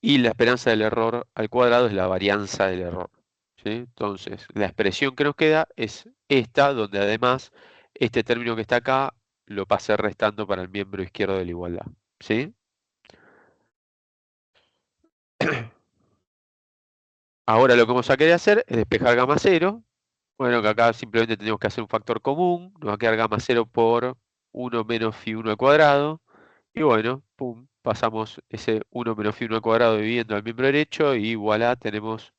Y la esperanza del error al cuadrado es la varianza del error, ¿sí? Entonces, la expresión que nos queda es esta, donde además este término que está acá lo pasé restando para el miembro izquierdo de la igualdad, ¿sí? Ahora lo que vamos a querer hacer es despejar gamma cero. Bueno, que acá simplemente tenemos que hacer un factor común. Nos va a quedar gamma cero por 1 menos phi 1 al cuadrado. Y bueno, pum, pasamos ese 1 menos phi 1 al cuadrado dividiendo al miembro derecho y voilà, tenemos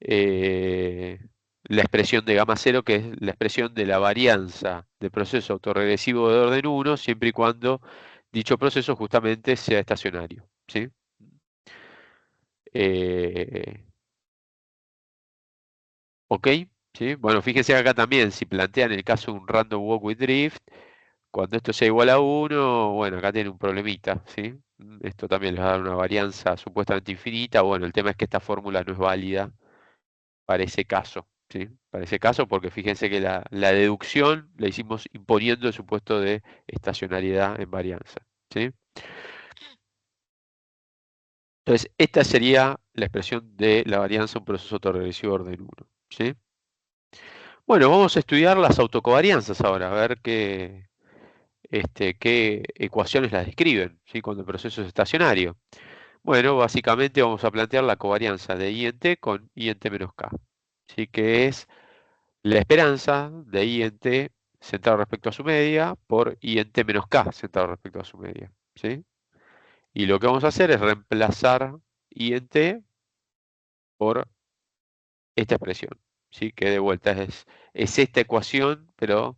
eh, la expresión de gamma cero, que es la expresión de la varianza del proceso autorregresivo de orden 1, siempre y cuando dicho proceso justamente sea estacionario, ¿sí? Eh, ¿Ok? ¿Sí? Bueno, fíjense acá también, si plantean el caso de un random walk with drift, cuando esto sea igual a 1, bueno, acá tiene un problemita, ¿sí? Esto también les va a dar una varianza supuestamente infinita. Bueno, el tema es que esta fórmula no es válida para ese caso, ¿sí? Para ese caso, porque fíjense que la deducción la hicimos imponiendo el supuesto de estacionariedad en varianza, ¿sí? Entonces, esta sería la expresión de la varianza en un proceso autoregresivo de orden 1, ¿sí? Bueno, vamos a estudiar las autocovarianzas ahora, a ver qué ecuaciones las describen, ¿sí? Cuando el proceso es estacionario. Bueno, básicamente vamos a plantear la covarianza de I en T con I en T menos K, ¿sí? Que es la esperanza de I en T centrado respecto a su media por I en T menos K centrado respecto a su media, ¿sí? Y lo que vamos a hacer es reemplazar I en T por esta expresión, ¿sí? Que de vuelta es esta ecuación, pero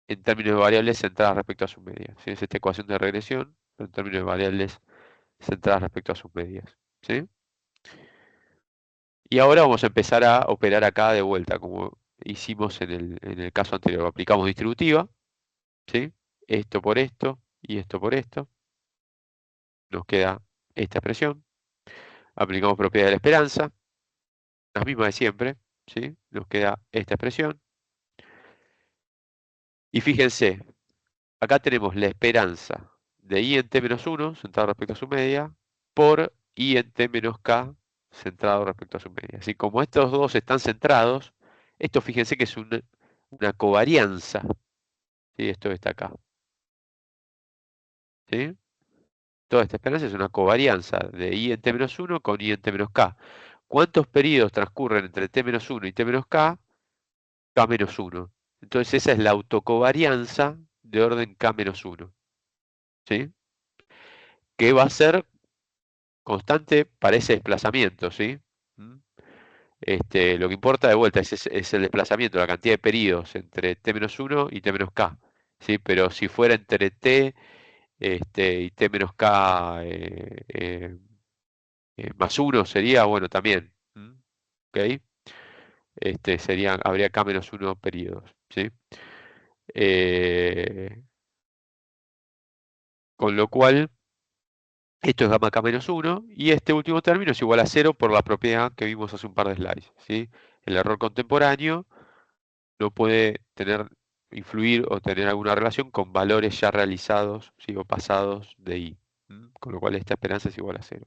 en términos de variables centradas respecto a sus medias, ¿sí? Es esta ecuación de regresión, pero en términos de variables centradas respecto a sus medias, ¿sí? Y ahora vamos a empezar a operar acá de vuelta, como hicimos en el caso anterior. Aplicamos distributiva, ¿sí? Esto por esto y esto por esto. Nos queda esta expresión. Aplicamos propiedad de la esperanza, las mismas de siempre, ¿sí? Nos queda esta expresión. Y fíjense, acá tenemos la esperanza de I en T menos 1, centrado respecto a su media, por I en T menos K, centrado respecto a su media. Así como estos dos están centrados, esto fíjense que es una covarianza, ¿sí? Esto está acá, ¿sí? Toda esta esperanza es una covarianza de I en T menos 1 con I en T menos K. ¿Cuántos periodos transcurren entre T menos 1 y T menos K? K menos 1. Entonces esa es la autocovarianza de orden K menos 1, ¿sí? Que va a ser constante para ese desplazamiento, ¿sí? ¿Mm? Lo que importa de vuelta es el desplazamiento, la cantidad de periodos entre t menos 1 y t menos k, ¿sí? Pero si fuera entre t y t menos k más 1 sería, bueno, también, ¿mm? ¿Ok? Habría k menos 1 periodos, ¿sí? Eh, Con lo cual, esto es gamma k menos 1 y este último término es igual a 0 por la propiedad que vimos hace un par de slides, ¿sí? El error contemporáneo no puede influir o tener alguna relación con valores ya realizados, ¿sí? O pasados de i. Con lo cual esta esperanza es igual a 0.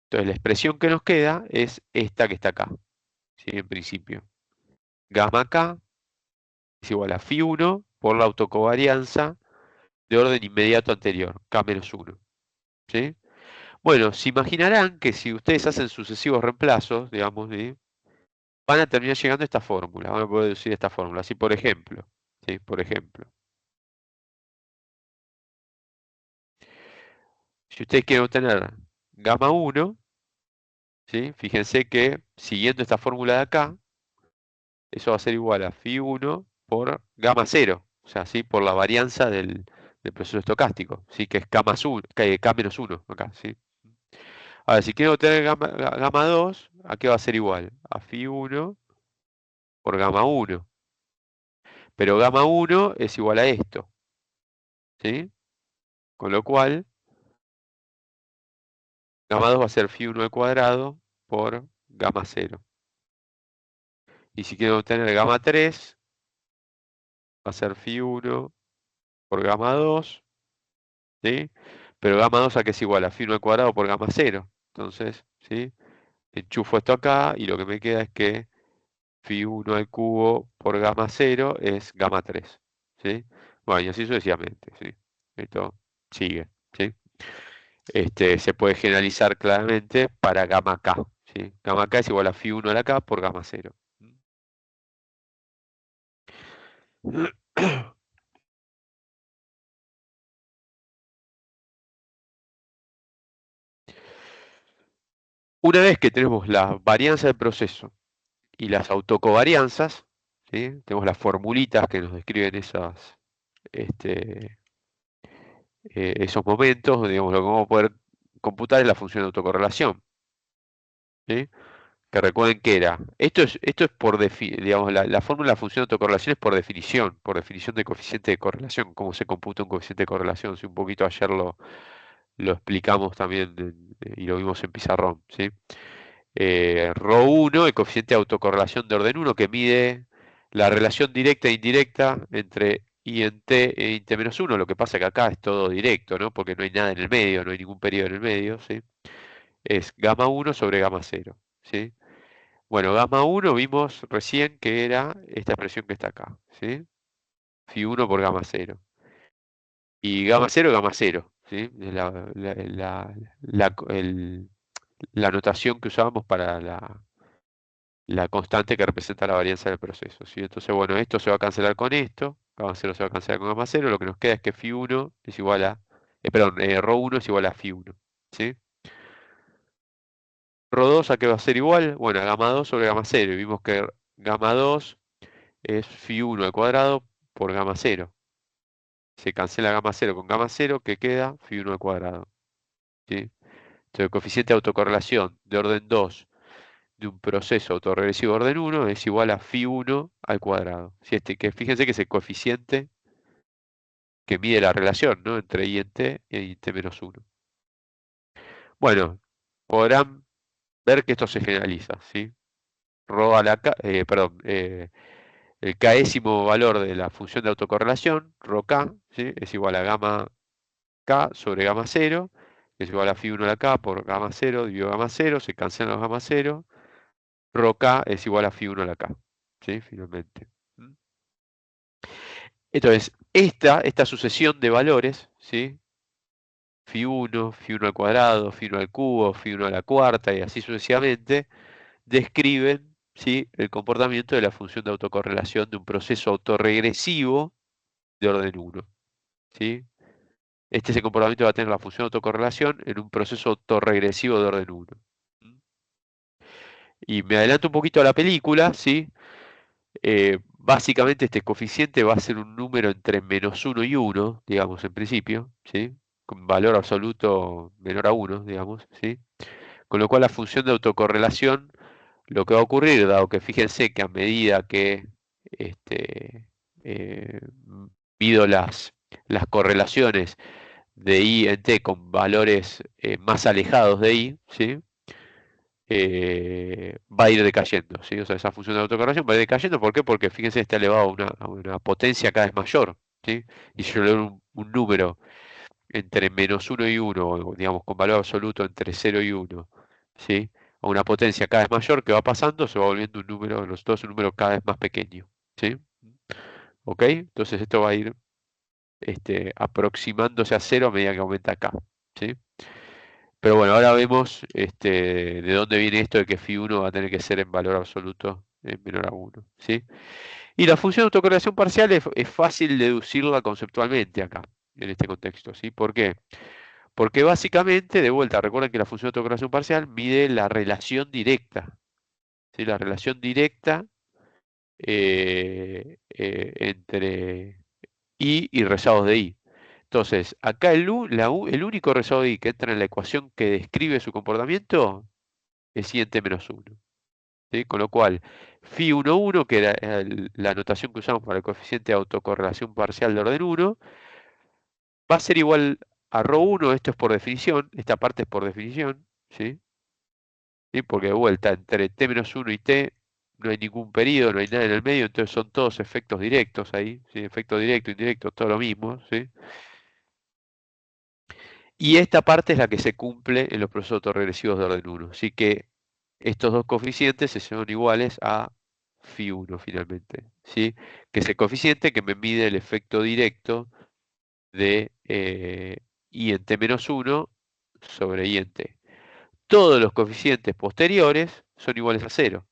Entonces la expresión que nos queda es esta que está acá, ¿sí? En principio. Gamma k es igual a phi1 por la autocovarianza de orden inmediato anterior, k menos 1. ¿Sí? Bueno, se imaginarán que si ustedes hacen sucesivos reemplazos, digamos, ¿sí? Van a terminar llegando a esta fórmula. Van a poder decir esta fórmula. Así, por ejemplo, ¿sí? Por ejemplo, si ustedes quieren obtener gamma 1, ¿sí? Fíjense que siguiendo esta fórmula de acá, eso va a ser igual a phi1 por gamma 0. O sea, ¿sí? Por la varianza del proceso estocástico, ¿sí? Que es K menos 1 acá, ¿sí? Ahora, si quiero obtener gamma 2, ¿a qué va a ser igual? A phi1 por gamma 1. Pero gamma 1 es igual a esto, ¿sí? Con lo cual, gamma 2 va a ser phi1 al cuadrado por gamma 0. Y si quiero obtener gamma 3, va a ser phi1 por gamma 2, ¿sí? Pero gamma 2 a qué es igual a phi1 al cuadrado por gamma 0. Entonces, ¿sí? Enchufo esto acá y lo que me queda es que phi1 al cubo por gamma 0 es gamma 3, ¿sí? Bueno, y así sucesivamente, ¿sí? Esto sigue, ¿sí? Se puede generalizar claramente para gamma k, ¿sí? Gamma k es igual a phi1 a la k por gamma 0. Una vez que tenemos la varianza del proceso y las autocovarianzas, ¿sí? Tenemos las formulitas que nos describen este, esos momentos, digamos, lo que vamos a poder computar es la función de autocorrelación, ¿sí? Que recuerden que era, esto es por definición, digamos, la fórmula de la función de autocorrelación es por definición de coeficiente de correlación, cómo se computa un coeficiente de correlación, si un poquito ayer lo explicamos también y lo vimos en pizarrón, ¿sí? Rho1, el coeficiente de autocorrelación de orden 1, que mide la relación directa e indirecta entre I en t e int menos 1, lo que pasa que acá es todo directo, ¿no? Porque no hay nada en el medio, no hay ningún periodo en el medio, ¿sí? Es gamma 1 sobre gamma 0, ¿sí? Bueno, gamma 1 vimos recién que era esta expresión que está acá, ¿sí? Phi1 por gamma 0. Y gamma 0, ¿sí? Es la notación que usábamos para la constante que representa la varianza del proceso, ¿sí? Entonces, bueno, esto se va a cancelar con esto, gamma 0 se va a cancelar con gamma 0, lo que nos queda es que phi1 es igual a, perdón, rho1 es igual a phi1, ¿sí? Rho2 a qué va a ser igual, bueno, a gamma 2 sobre gamma 0, y vimos que gamma 2 es phi1 al cuadrado por gamma 0. Se cancela gamma 0 con gamma 0, que queda phi1 al cuadrado, ¿sí? Entonces, el coeficiente de autocorrelación de orden 2 de un proceso autorregresivo de orden 1 es igual a phi1 al cuadrado. ¿Sí? Que fíjense que es el coeficiente que mide la relación, ¿no? Entre i en t y i en t menos 1. Bueno, podrán ver que esto se generaliza, ¿sí? Rho a la k, perdón, el késimo valor de la función de autocorrelación, rho k, ¿sí? Es igual a gamma k sobre gamma 0, que es igual a phi1 a la k por gamma 0 dividido gamma 0, se cancelan los gamma 0, rho k es igual a phi1 a la k, ¿sí? Finalmente. Entonces, esta sucesión de valores, ¿sí? Phi1, phi1 al cuadrado, phi1 al cubo, phi1 a la cuarta y así sucesivamente, describen, ¿sí? El comportamiento de la función de autocorrelación de un proceso autorregresivo de orden 1, ¿sí? Este es el comportamiento que va a tener la función de autocorrelación en un proceso autorregresivo de orden 1. Y me adelanto un poquito a la película, ¿sí? Básicamente este coeficiente va a ser un número entre menos 1 y 1, digamos, en principio, ¿sí? Con valor absoluto menor a 1, digamos, ¿sí? Con lo cual la función de autocorrelación, lo que va a ocurrir, dado que fíjense que a medida que este, mido las correlaciones de I en T con valores más alejados de I, ¿sí? Va a ir decayendo, ¿sí? O sea, esa función de autocorrelación va a ir decayendo. ¿Por qué? Porque fíjense, está elevado a una potencia cada vez mayor, ¿sí? Y si yo le doy un número entre -1 y 1, o digamos con valor absoluto entre 0 y 1, ¿sí? A una potencia cada vez mayor que va pasando, se va volviendo un número, los dos un número cada vez más pequeño, ¿sí? ¿Ok? Entonces esto va a ir aproximándose a 0 a medida que aumenta acá, ¿sí? Pero bueno, ahora vemos de dónde viene esto de que φ1 va a tener que ser en valor absoluto menor a 1, ¿sí? Y la función de autocorrelación parcial es fácil deducirla conceptualmente acá, en este contexto, ¿sí? ¿Por qué? Porque básicamente, de vuelta, recuerden que la función de autocorrelación parcial mide la relación directa, ¿sí? La relación directa entre I y rezados de I. Entonces, acá el único rezado de I que entra en la ecuación que describe su comportamiento es I en T-1. ¿Sí? Con lo cual, φ11, que era la notación que usamos para el coeficiente de autocorrelación parcial de orden 1, va a ser igual a ρ1, esto es por definición, esta parte es por definición, ¿sí? ¿Sí? Porque de vuelta, entre T-1 y T no hay ningún periodo, no hay nada en el medio, entonces son todos efectos directos ahí, ¿sí? Efecto directo, indirecto, todo lo mismo, ¿sí? Y esta parte es la que se cumple en los procesos autorregresivos de orden 1. Así que estos dos coeficientes se son iguales a φ1 finalmente, ¿sí? Que es el coeficiente que me mide el efecto directo de I en T-1 sobre I en T. Todos los coeficientes posteriores son iguales a 0,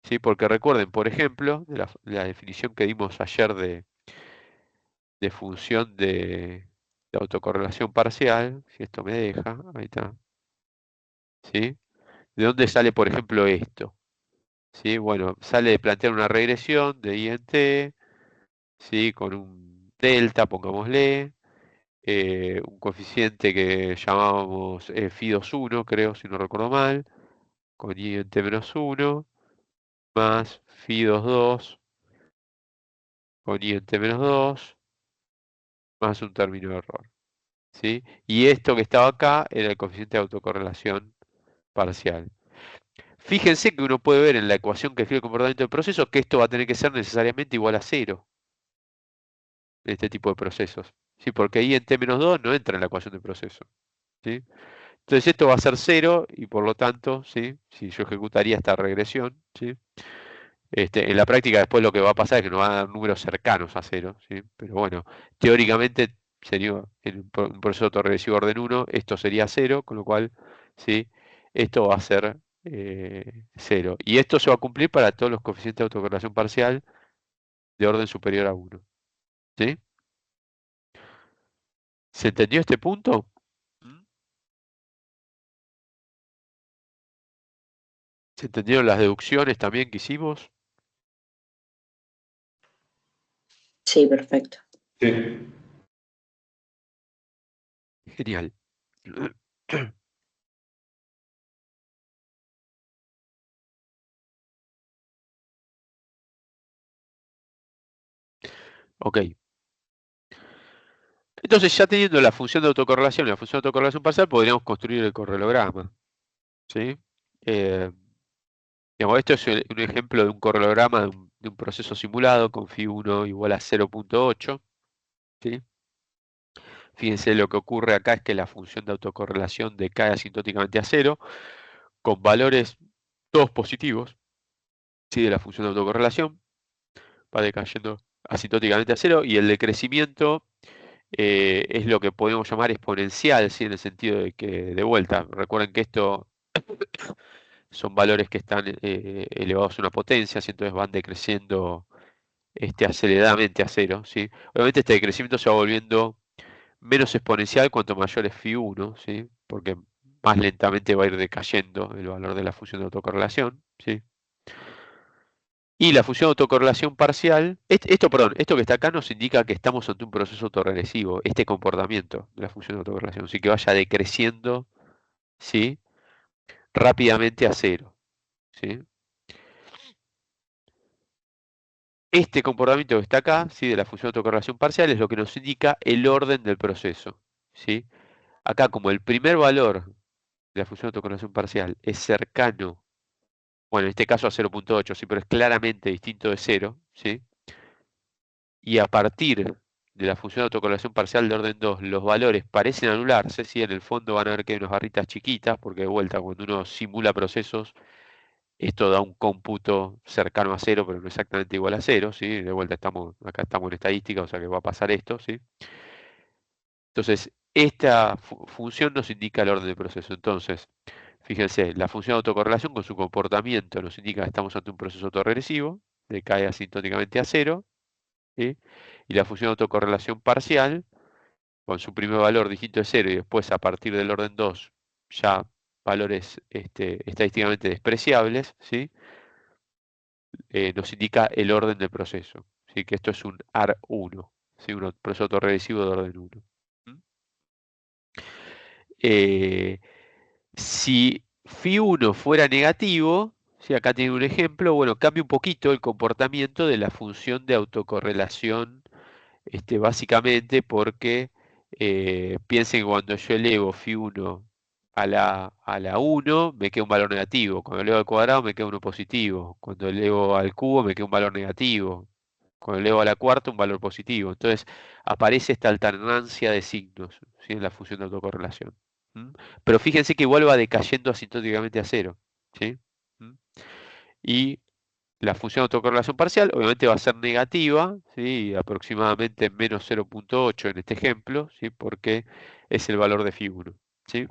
¿sí? Porque recuerden, por ejemplo, de la definición que dimos ayer de función de autocorrelación parcial, si esto me deja, ahí está, ¿sí? ¿De dónde sale, por ejemplo, esto? ¿Sí? Bueno, sale de plantear una regresión de I en T, ¿sí? Con un delta, pongámosle, un coeficiente que llamábamos φ21, creo, si no recuerdo mal, con I en T-1, más φ22 con I en T-2, más un término de error, ¿sí? Y esto que estaba acá era el coeficiente de autocorrelación parcial. Fíjense que uno puede ver en la ecuación que escribe el comportamiento del proceso que esto va a tener que ser necesariamente igual a 0 en este tipo de procesos, ¿sí? Porque ahí en T-2 no entra en la ecuación del proceso, ¿sí? Entonces esto va a ser 0 y por lo tanto, ¿sí? Si yo ejecutaría esta regresión, ¿sí? En la práctica después lo que va a pasar es que nos van a dar números cercanos a 0, ¿sí? Pero bueno, teóricamente sería en un proceso autorregresivo orden 1, esto sería 0, con lo cual, ¿sí? Esto va a ser 0. Y esto se va a cumplir para todos los coeficientes de autocorrelación parcial de orden superior a 1. ¿Sí? ¿Se entendió este punto? ¿Mm? ¿Se entendieron las deducciones también que hicimos? Sí, perfecto. Sí. Genial. Ok. Entonces, ya teniendo la función de autocorrelación y la función de autocorrelación parcial, podríamos construir el correlograma, ¿sí? Digamos, esto es un ejemplo de un correlograma de un proceso simulado con φ1 igual a 0.8, ¿sí? Fíjense, lo que ocurre acá es que la función de autocorrelación decae asintóticamente a 0, con valores todos positivos, ¿sí? De la función de autocorrelación, va decayendo asintóticamente a 0, y el decrecimiento es lo que podemos llamar exponencial, ¿sí? En el sentido de que, de vuelta, recuerden que esto son valores que están elevados a una potencia, ¿sí? Entonces van decreciendo aceleradamente a 0, ¿sí? Obviamente este decrecimiento se va volviendo menos exponencial cuanto mayor es φ1, ¿sí? Porque más lentamente va a ir decayendo el valor de la función de autocorrelación, ¿sí? Y la función de autocorrelación parcial, esto que está acá nos indica que estamos ante un proceso autorregresivo, este comportamiento de la función de autocorrelación, así que vaya decreciendo, ¿sí? Rápidamente a 0, ¿sí? Este comportamiento que está acá, ¿sí? De la función de autocorrelación parcial, es lo que nos indica el orden del proceso, ¿sí? Acá, como el primer valor de la función de autocorrelación parcial es cercano, bueno, en este caso a 0.8, sí, pero es claramente distinto de 0, ¿sí? Y a partir de la función de autocorrelación parcial de orden 2, los valores parecen anularse, ¿sí? En el fondo van a ver que hay unas barritas chiquitas, porque de vuelta, cuando uno simula procesos, esto da un cómputo cercano a 0, pero no exactamente igual a 0, ¿sí? De vuelta acá estamos en estadística, o sea que va a pasar esto, ¿sí? Entonces, esta función nos indica el orden del proceso. Entonces, fíjense, la función de autocorrelación con su comportamiento nos indica que estamos ante un proceso autorregresivo, decae asintóticamente a 0, ¿sí? Y la función de autocorrelación parcial, con su primer valor distinto de 0 y después a partir del orden 2, ya valores estadísticamente despreciables, ¿sí? Nos indica el orden del proceso, ¿sí? Que esto es un AR1, ¿sí? Un proceso autorregresivo de orden 1. Eh, si φ1 fuera negativo, si acá tiene un ejemplo, bueno, cambia un poquito el comportamiento de la función de autocorrelación, básicamente porque piensen que cuando yo elevo φ1 a la 1, me queda un valor negativo. Cuando elevo al cuadrado, me queda uno positivo. Cuando elevo al cubo, me queda un valor negativo. Cuando elevo a la cuarta, un valor positivo. Entonces, aparece esta alternancia de signos, ¿sí? En la función de autocorrelación. ¿Mm? Pero fíjense que igual va decayendo asintóticamente a cero, ¿sí? ¿Mm? Y la función de autocorrelación parcial obviamente va a ser negativa, ¿sí? Aproximadamente menos 0.8 en este ejemplo, ¿sí? Porque es el valor de φ1, ¿sí?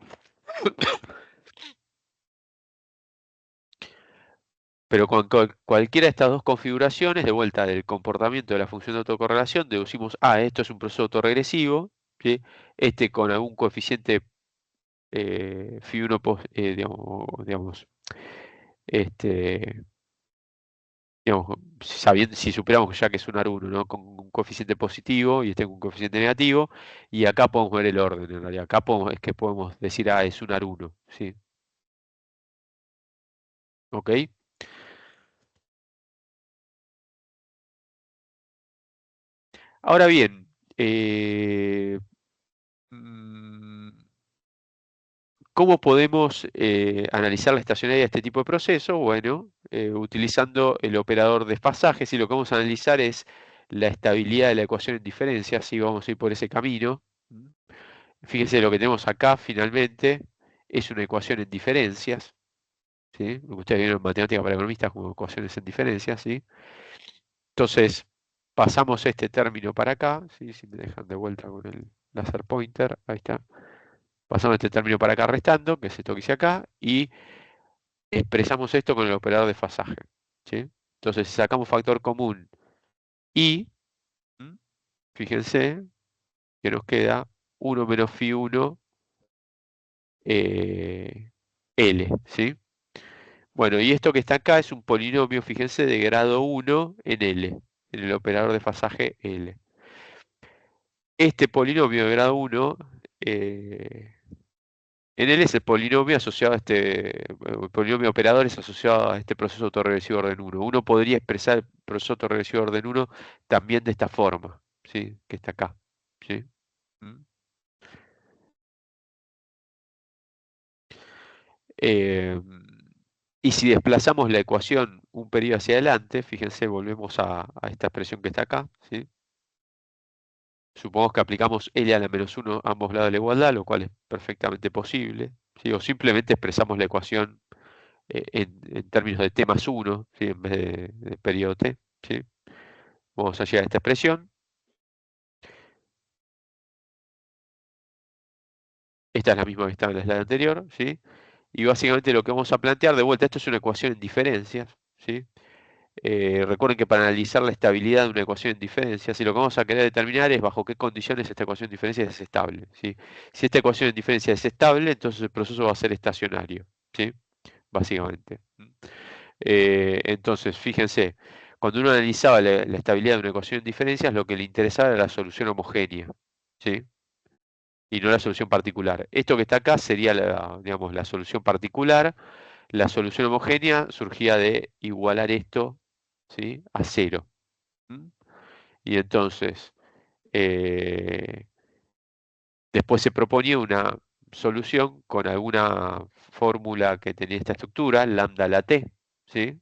Pero con cualquiera de estas dos configuraciones, de vuelta del comportamiento de la función de autocorrelación, deducimos, esto es un proceso autorregresivo, ¿sí? Con algún coeficiente φ1, este, digamos, si supiéramos ya que es un AR1, ¿no? Con un coeficiente positivo y con un coeficiente negativo, y acá podemos ver el orden, en realidad. Acá es que podemos decir, es un AR1, ¿sí? ¿Ok? Ahora bien, mm, ¿cómo podemos analizar la estacionalidad de este tipo de proceso? Bueno, utilizando el operador desfasaje, y lo que vamos a analizar es la estabilidad de la ecuación en diferencias, si vamos a ir por ese camino. Fíjense, lo que tenemos acá finalmente es una ecuación en diferencias, ¿sí? Lo que ustedes vieron en matemáticas para economistas como ecuaciones en diferencias, ¿sí? Entonces, pasamos este término para acá, ¿sí? Si me dejan de vuelta con el laser pointer, ahí está. Pasamos este término para acá restando, que es esto que hice acá, y expresamos esto con el operador de fasaje, ¿sí? Entonces, si sacamos factor común y, ¿m? Fíjense que nos queda 1 menos φ1 L, ¿sí? Bueno, y esto que está acá es un polinomio, fíjense, de grado 1 en L, en el operador de fasaje L. Este polinomio de grado 1, en L es el polinomio asociado a el polinomio operador es asociado a este proceso autorregresivo de orden 1. Uno podría expresar el proceso autorregresivo de orden 1 también de esta forma, ¿sí? Que está acá, ¿sí? ¿Mm? Eh, y si desplazamos la ecuación un periodo hacia adelante, fíjense, volvemos a esta expresión que está acá, ¿sí? Supongamos que aplicamos L a la menos 1 a ambos lados de la igualdad, lo cual es perfectamente posible, ¿sí? O simplemente expresamos la ecuación en términos de t más 1, ¿sí? En vez de periodo t, ¿sí? Vamos a llegar a esta expresión. Esta es la misma que estaba en la slide anterior, ¿sí? Y básicamente lo que vamos a plantear, de vuelta, esto es una ecuación en diferencias, ¿sí? Recuerden que para analizar la estabilidad de una ecuación en diferencias, lo que vamos a querer determinar es bajo qué condiciones esta ecuación en diferencias es estable, ¿sí? Si esta ecuación en diferencias es estable, entonces el proceso va a ser estacionario, ¿sí? Básicamente. Entonces, fíjense, cuando uno analizaba la estabilidad de una ecuación en diferencias, lo que le interesaba era la solución homogénea, ¿sí? Y no la solución particular. Esto que está acá sería digamos, la solución particular. La solución homogénea surgía de igualar esto, ¿sí? A cero. ¿Mm? Y entonces, después se proponía una solución con alguna fórmula que tenía esta estructura, lambda la t, ¿sí?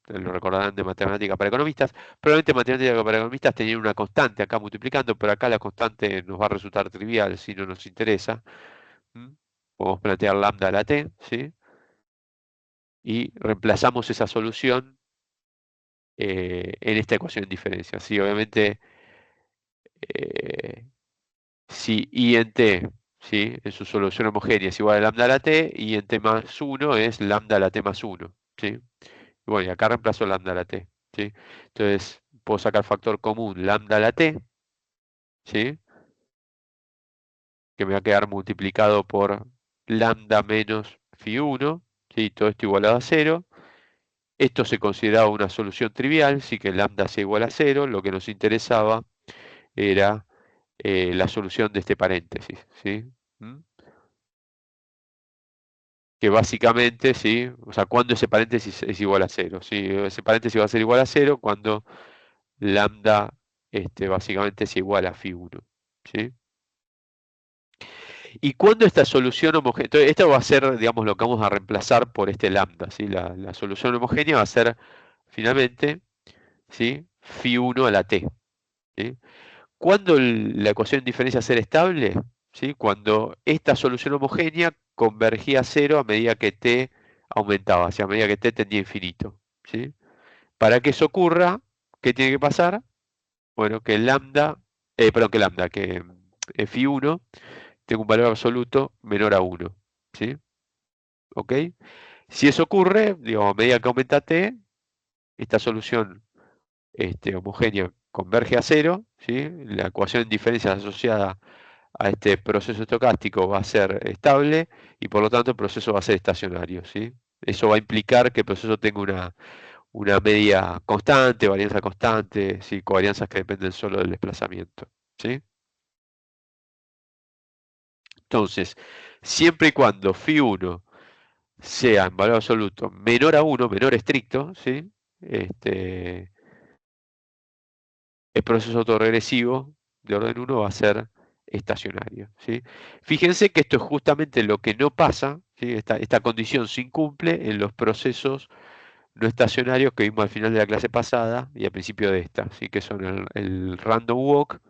Lo recordarán de matemática para economistas. Probablemente matemática para economistas tenían una constante acá multiplicando, pero acá la constante nos va a resultar trivial si no nos interesa. ¿Mm? Podemos plantear lambda a la t, ¿sí? Y reemplazamos esa solución en esta ecuación de diferencia. ¿Sí? Obviamente, eh, si I en t, ¿sí? En su solución homogénea es igual a lambda a la t, I en t más 1 es lambda a la t más 1. ¿Sí? Bueno, y acá reemplazo lambda a la t, ¿sí? Entonces, puedo sacar factor común lambda a la t, ¿sí? Que me va a quedar multiplicado por lambda menos phi 1, ¿sí? Todo esto igualado a 0. Esto se consideraba una solución trivial, sí que lambda sea igual a 0. Lo que nos interesaba era la solución de este paréntesis, ¿sí? ¿Mm? Que básicamente, ¿sí? O sea, cuando ese paréntesis es igual a 0, ¿sí? Ese paréntesis va a ser igual a 0 cuando lambda básicamente es igual a phi 1, ¿sí? Y cuando esta solución homogénea, esto va a ser, digamos, lo que vamos a reemplazar por este lambda, ¿sí? La solución homogénea va a ser, finalmente, ¿sí? Phi 1 a la t, ¿sí? ¿Cuándo la ecuación de diferencia ser estable? ¿Sí? Cuando esta solución homogénea convergía a cero a medida que t aumentaba, o sea, a medida que t tendía a infinito, ¿sí? Para que eso ocurra, ¿qué tiene que pasar? Bueno, que lambda, perdón, que lambda, que phi 1 tenga un valor absoluto menor a 1, ¿sí? ¿Ok? Si eso ocurre, digamos, a medida que aumenta t, esta solución homogénea converge a cero, ¿sí? La ecuación de diferencia asociada a este proceso estocástico va a ser estable y por lo tanto el proceso va a ser estacionario, ¿sí? Eso va a implicar que el proceso tenga una media constante, varianza constante, ¿sí? Covarianzas que dependen solo del desplazamiento, ¿sí? Entonces, siempre y cuando phi 1 sea en valor absoluto menor a 1, menor estricto, ¿sí? El proceso autorregresivo de orden 1 va a ser estacionario, ¿sí? Fíjense que esto es justamente lo que no pasa, ¿sí? Esta condición se incumple en los procesos no estacionarios que vimos al final de la clase pasada y al principio de esta, ¿sí? Que son el random walk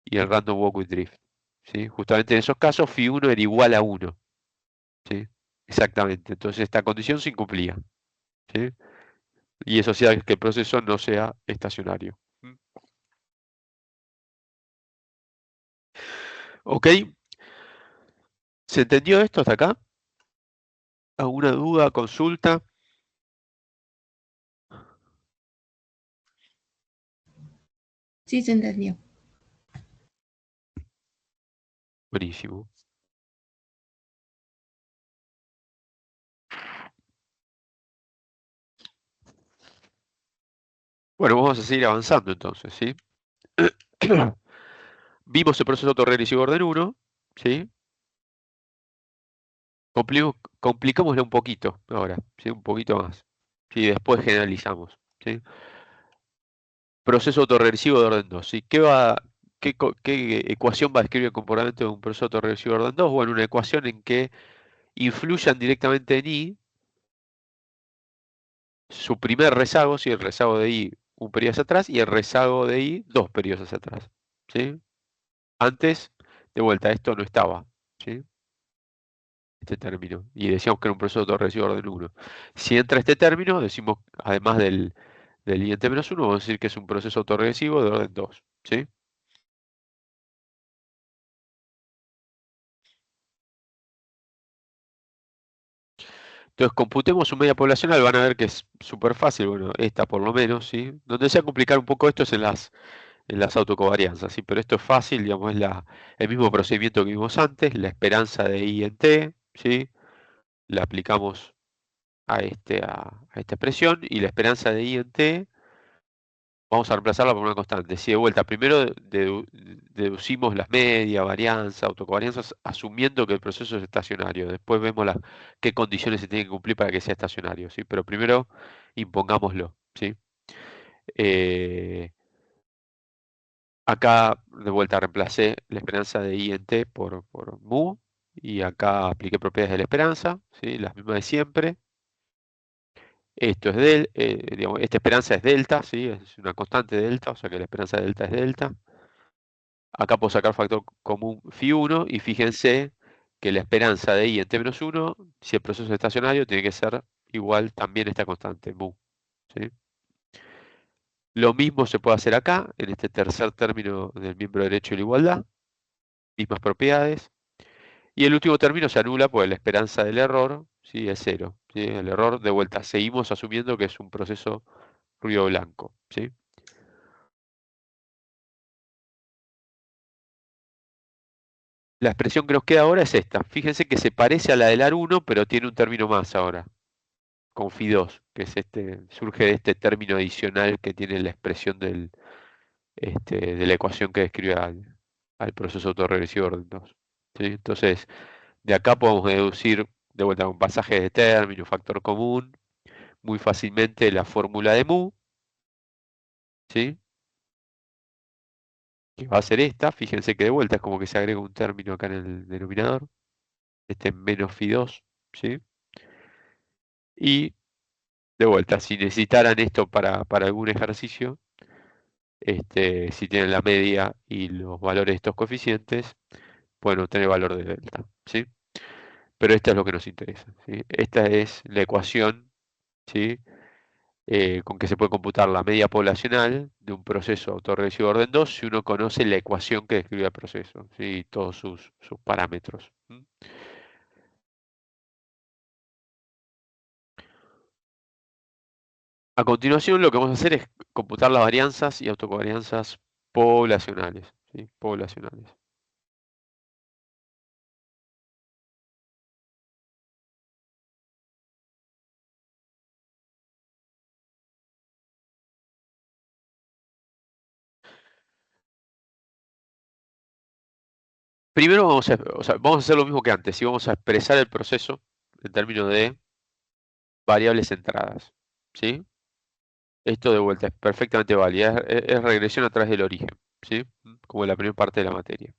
y el random walk with drift, ¿sí? Justamente en esos casos phi 1 era igual a 1, ¿sí? Exactamente, entonces esta condición se incumplía, ¿sí? Y eso hacía que el proceso no sea estacionario. ¿Ok? ¿Se entendió esto hasta acá? ¿Alguna duda, consulta? Sí, se entendió. Buenísimo. Bueno, vamos a seguir avanzando entonces, ¿sí? Vimos el proceso autorregresivo orden 1, ¿sí? Complicámoslo un poquito ahora, ¿sí? Un poquito más. ¿Sí? Después generalizamos, ¿sí? Proceso autorregresivo de orden 2, ¿sí? ¿Qué ecuación va a describir el comportamiento de un proceso autorregresivo de orden 2? Bueno, una ecuación en que influyan directamente en I su primer rezago, ¿sí? El rezago de I un periodo hacia atrás y el rezago de I dos periodos hacia atrás, ¿sí? Antes, de vuelta, esto no estaba, ¿sí? Este término. Y decíamos que era un proceso autorregresivo de orden 1. Si entra este término, decimos, además del I en t-1, vamos a decir que es un proceso autorregresivo de orden 2, ¿sí? Entonces, computemos su media poblacional, van a ver que es súper fácil, bueno, esta por lo menos, ¿sí? Donde se va a complicar un poco esto es en las autocovarianzas, ¿sí? Pero esto es fácil, digamos, es el mismo procedimiento que vimos antes, la esperanza de I en t, ¿sí? La aplicamos a esta expresión y la esperanza de I en t vamos a reemplazarla por una constante. Si de vuelta, primero deducimos las medias, varianzas, autocovarianzas, asumiendo que el proceso es estacionario. Después vemos qué condiciones se tienen que cumplir para que sea estacionario, ¿sí? Pero primero impongámoslo, ¿sí? Acá de vuelta reemplacé la esperanza de I en T por mu, y acá apliqué propiedades de la esperanza, ¿sí? Las mismas de siempre. Esto es digamos, esta esperanza es delta, ¿sí? Es una constante delta, o sea que la esperanza de delta es delta. Acá puedo sacar factor común phi1, y fíjense que la esperanza de I en T-1, si el proceso es estacionario, tiene que ser igual también a esta constante, mu, ¿sí? Lo mismo se puede hacer acá, en este tercer término del miembro derecho de la igualdad, mismas propiedades. Y el último término se anula porque la esperanza del error, ¿sí? Es cero, ¿sí? El error, de vuelta, seguimos asumiendo que es un proceso ruido blanco, ¿sí? La expresión que nos queda ahora es esta. Fíjense que se parece a la del AR1, pero tiene un término más ahora, con Phi2, que es surge de este término adicional que tiene la expresión de la ecuación que describe al proceso autorregresivo orden 2, ¿sí? Entonces, de acá podemos deducir, de vuelta, un pasaje de término, factor común, muy fácilmente la fórmula de mu, ¿sí? Que va a ser esta. Fíjense que de vuelta es como que se agrega un término acá en el denominador, menos phi2, ¿sí? Y de vuelta, si necesitaran esto para algún ejercicio, si tienen la media y los valores de estos coeficientes, pueden obtener el valor de delta, ¿sí? Pero esta es lo que nos interesa, ¿sí? Esta es la ecuación, ¿sí? Con que se puede computar la media poblacional de un proceso autorregresivo de orden 2 si uno conoce la ecuación que describe el proceso, ¿sí? Y todos sus parámetros. A continuación, lo que vamos a hacer es computar las varianzas y autocovarianzas poblacionales, ¿sí? Poblacionales. Primero vamos a hacer lo mismo que antes, y vamos a expresar el proceso en términos de variables centradas, ¿sí? Esto de vuelta es perfectamente válida, es regresión a través del origen, ¿sí? Como la primera parte de la materia.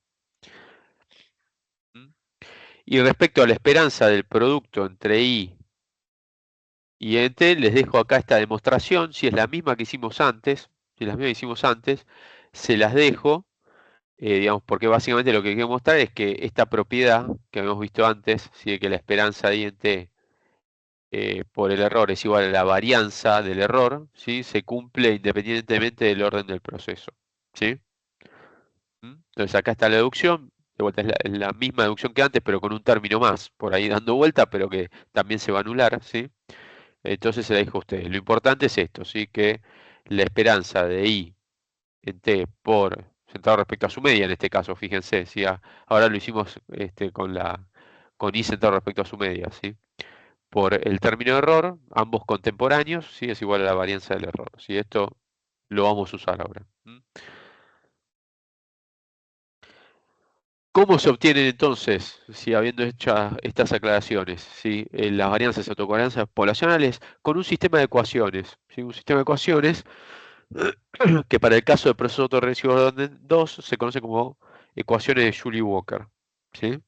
Y respecto a la esperanza del producto entre I y T, les dejo acá esta demostración, si es la misma que hicimos antes, si es la misma que hicimos antes, se las dejo, digamos, porque básicamente lo que quiero mostrar es que esta propiedad que habíamos visto antes, ¿sí? De que la esperanza de I en T por el error es igual a la varianza del error, ¿sí? Se cumple independientemente del orden del proceso, ¿sí? Entonces acá está la deducción, de vuelta es la misma deducción que antes, pero con un término más, por ahí dando vuelta, pero que también se va a anular, ¿sí? Entonces se la dijo a ustedes. Lo importante es esto, ¿sí? Que la esperanza de I en T por centrado respecto a su media, en este caso, fíjense, ¿sí? Ahora lo hicimos con I centrado respecto a su media, ¿sí? Por el término de error, ambos contemporáneos, ¿sí? Es igual a la varianza del error, ¿sí? Esto lo vamos a usar ahora. ¿Cómo se obtienen entonces, si habiendo hecho estas aclaraciones, ¿sí? Las varianzas y autocovarianzas poblacionales con un sistema de ecuaciones, ¿sí? Un sistema de ecuaciones que para el caso del proceso autorregresivo de orden 2 se conoce como ecuaciones de Joule-Walker, ¿sí?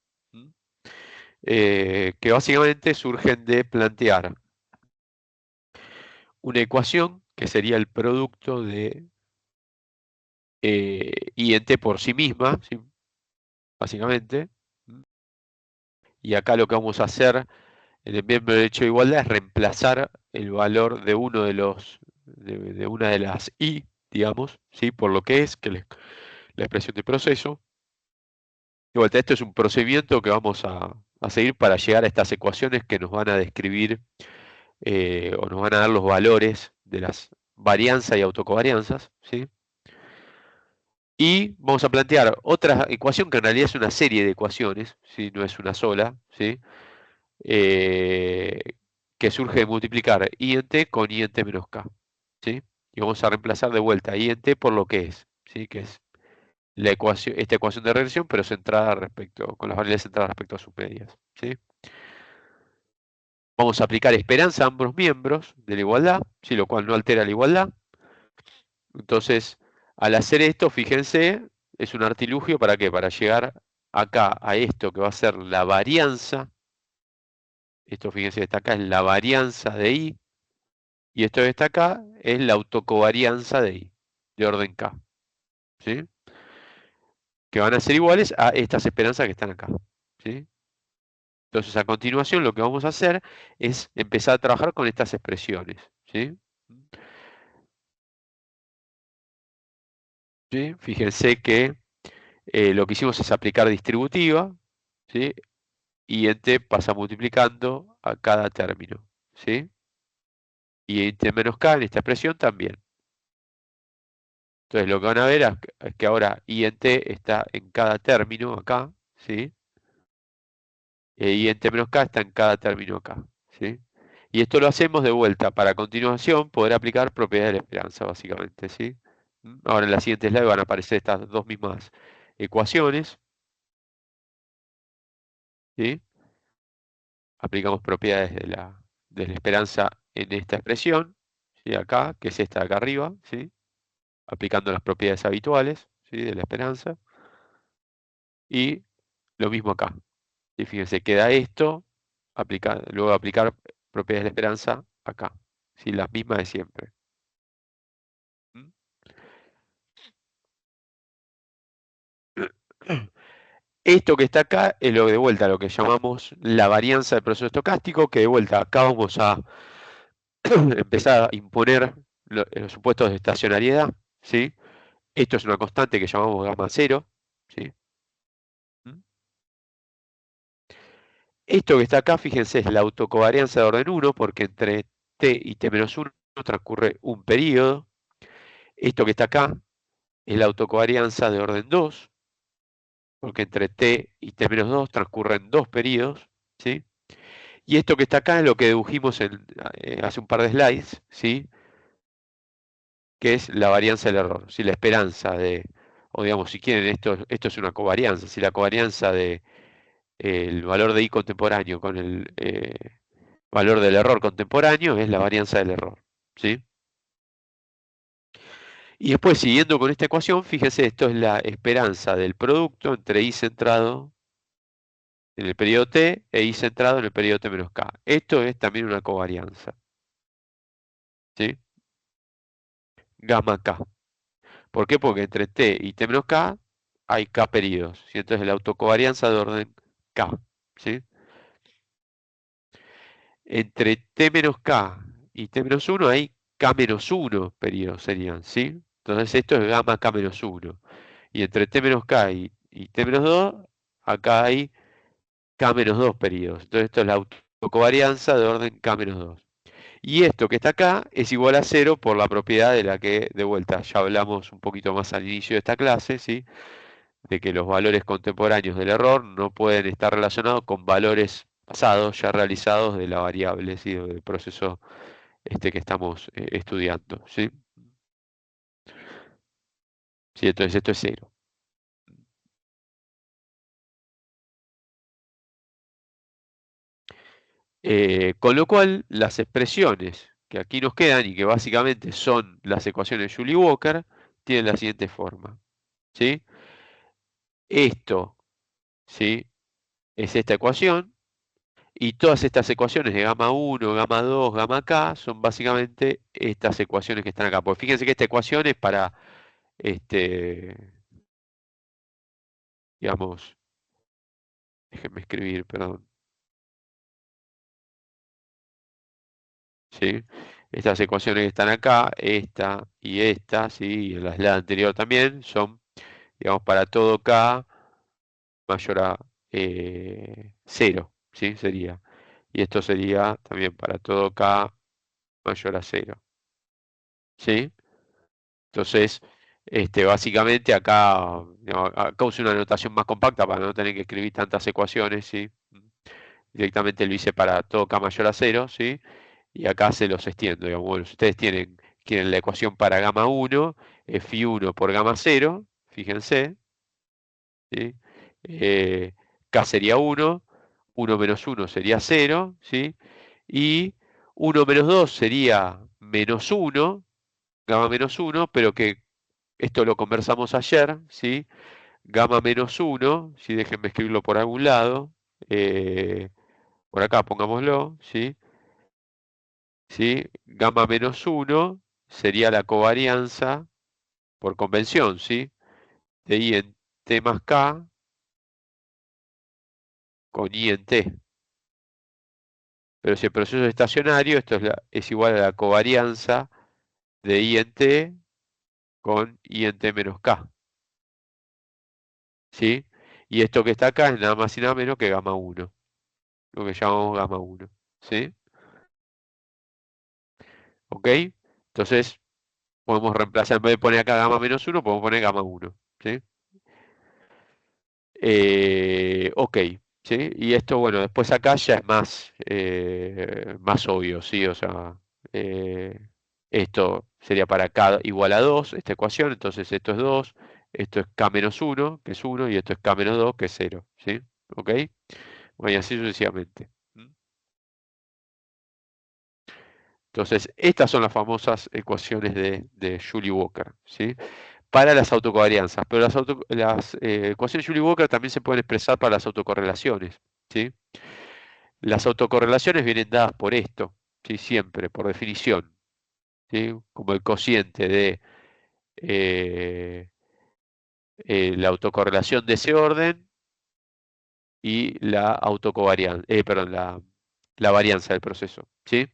Que básicamente surgen de plantear una ecuación que sería el producto de I en T por sí misma, ¿sí? Básicamente. Y acá lo que vamos a hacer en el miembro derecho de igualdad es reemplazar el valor de uno de una de las I, digamos, ¿sí? Por lo que es, la expresión de proceso. De vuelta, esto es un procedimiento que vamos a seguir para llegar a estas ecuaciones que nos van a describir o nos van a dar los valores de las varianzas y autocovarianzas, ¿sí? Y vamos a plantear otra ecuación que en realidad es una serie de ecuaciones, ¿sí? No es una sola, ¿sí? Eh, que surge de multiplicar I en T con I en T menos K, ¿sí? Y vamos a reemplazar de vuelta I en T por lo que es, ¿sí? Que es la ecuación, esta ecuación de regresión, pero centrada con las variables centradas respecto a sus medias, ¿sí? Vamos a aplicar esperanza a ambos miembros de la igualdad, ¿sí? Lo cual no altera la igualdad. Entonces, al hacer esto, fíjense, es un artilugio ¿para qué? Para llegar acá a esto que va a ser la varianza. Esto, fíjense, que está acá es la varianza de I. Y esto que está acá es la autocovarianza de I, de orden K. ¿Sí? Que van a ser iguales a estas esperanzas que están acá. ¿Sí? Entonces, a continuación, lo que vamos a hacer es empezar a trabajar con estas expresiones. ¿Sí? ¿Sí? Fíjense que lo que hicimos es aplicar distributiva, ¿sí? Y en T pasa multiplicando a cada término. ¿Sí? Y en T menos K en esta expresión también. Entonces, lo que van a ver es que ahora I en T está en cada término acá. ¿Sí? Y en T menos K está en cada término acá. ¿Sí? Y esto lo hacemos de vuelta para a continuación poder aplicar propiedades de la esperanza, básicamente. ¿Sí? Ahora en la siguiente slide van a aparecer estas dos mismas ecuaciones. ¿Sí? Aplicamos propiedades de la esperanza en esta expresión, ¿sí? Acá, que es esta de acá arriba, ¿sí? Aplicando las propiedades habituales, ¿sí? De la esperanza. Y lo mismo acá. Y fíjense, queda esto, luego aplicar propiedades de la esperanza acá. ¿Sí? Las mismas de siempre. ¿Mm? Esto que está acá es lo de vuelta, lo que llamamos la varianza del proceso estocástico, que de vuelta acá vamos a empezar a imponer los supuestos de estacionariedad, ¿sí? Esto es una constante que llamamos gamma cero, ¿sí? ¿Mm? Esto que está acá, fíjense, es la autocovarianza de orden 1, porque entre t y t menos 1 transcurre un periodo. Esto que está acá es la autocovarianza de orden 2, porque entre t y t menos 2 transcurren dos periodos, ¿sí? Y esto que está acá es lo que dedujimos hace un par de slides, ¿sí? Que es la varianza del error, ¿sí? La esperanza de, o digamos, si quieren, esto es una covarianza, si la covarianza de el valor de I contemporáneo con el valor del error contemporáneo es la varianza del error, ¿sí? Y después, siguiendo con esta ecuación, fíjese, esto es la esperanza del producto entre I centrado en el periodo T e I centrado en el periodo T menos K. Esto es también una covarianza, ¿sí? Gamma K. ¿Por qué? Porque entre T y T menos K hay K periodos, ¿sí? Entonces la autocovarianza de orden K, ¿sí? Entre T menos K y T menos 1 hay K menos 1 periodos serían, ¿sí? Entonces esto es gamma K menos 1. Y entre T menos K y T menos 2, acá hay K menos 2 periodos. Entonces esto es la autocovarianza de orden K menos 2. Y esto que está acá es igual a 0 por la propiedad de la que, de vuelta, ya hablamos un poquito más al inicio de esta clase, ¿sí? De que los valores contemporáneos del error no pueden estar relacionados con valores pasados ya realizados de la variable, ¿sí? Del proceso que estamos estudiando, ¿sí? Sí, entonces esto es 0. Con lo cual, las expresiones que aquí nos quedan y que básicamente son las ecuaciones de Joule-Walker, tienen la siguiente forma, ¿sí? Esto, ¿sí? Es esta ecuación, y todas estas ecuaciones de gamma 1, gamma 2, gamma k, son básicamente estas ecuaciones que están acá. Porque fíjense que esta ecuación es para, digamos, déjenme escribir, perdón, ¿sí? Estas ecuaciones que están acá, esta y esta, ¿sí? Y en la slide anterior también, son, digamos, para todo k mayor a 0, ¿sí? Sería. Y esto sería también para todo k mayor a 0, ¿sí? Entonces, básicamente acá, digamos, acá usé una anotación más compacta para no tener que escribir tantas ecuaciones, ¿sí? Directamente lo hice para todo k mayor a 0, ¿sí? Y acá se los extiendo, digamos, bueno, si ustedes quieren la ecuación para gamma 1, es phi1 por gamma 0, fíjense, ¿sí? K sería 1, 1 menos 1 sería 0, ¿sí? Y 1 menos 2 sería menos 1, gamma menos 1, pero que esto lo conversamos ayer, ¿sí? Gamma menos 1, ¿sí? Déjenme escribirlo por algún lado, por acá pongámoslo, ¿sí? ¿Sí? Gamma menos 1 sería la covarianza, por convención, ¿sí? De I en T más K con I en T. Pero si el proceso es estacionario, esto es igual a la covarianza de I en T con I en T menos K. ¿Sí? Y esto que está acá es nada más y nada menos que gamma 1, lo que llamamos gamma 1. ¿Sí? ¿Ok? Entonces, podemos reemplazar, en vez de poner acá gamma menos 1, podemos poner gamma 1. ¿Sí? Ok. ¿Sí? Y esto, bueno, después acá ya es más obvio, ¿sí? O sea, esto sería para K igual a 2, esta ecuación, entonces esto es 2, esto es K menos 1, que es 1, y esto es K menos 2, que es 0. ¿Sí? ¿Ok? Bueno, y así sucesivamente. Entonces, estas son las famosas ecuaciones de Joule-Walker, ¿sí? Para las autocovarianzas, pero las ecuaciones Joule-Walker también se pueden expresar para las autocorrelaciones, ¿sí? Las autocorrelaciones vienen dadas por esto, ¿sí? Siempre, por definición, ¿sí? Como el cociente de la autocorrelación de ese orden y la autocovarianza, perdón, la varianza del proceso, ¿sí?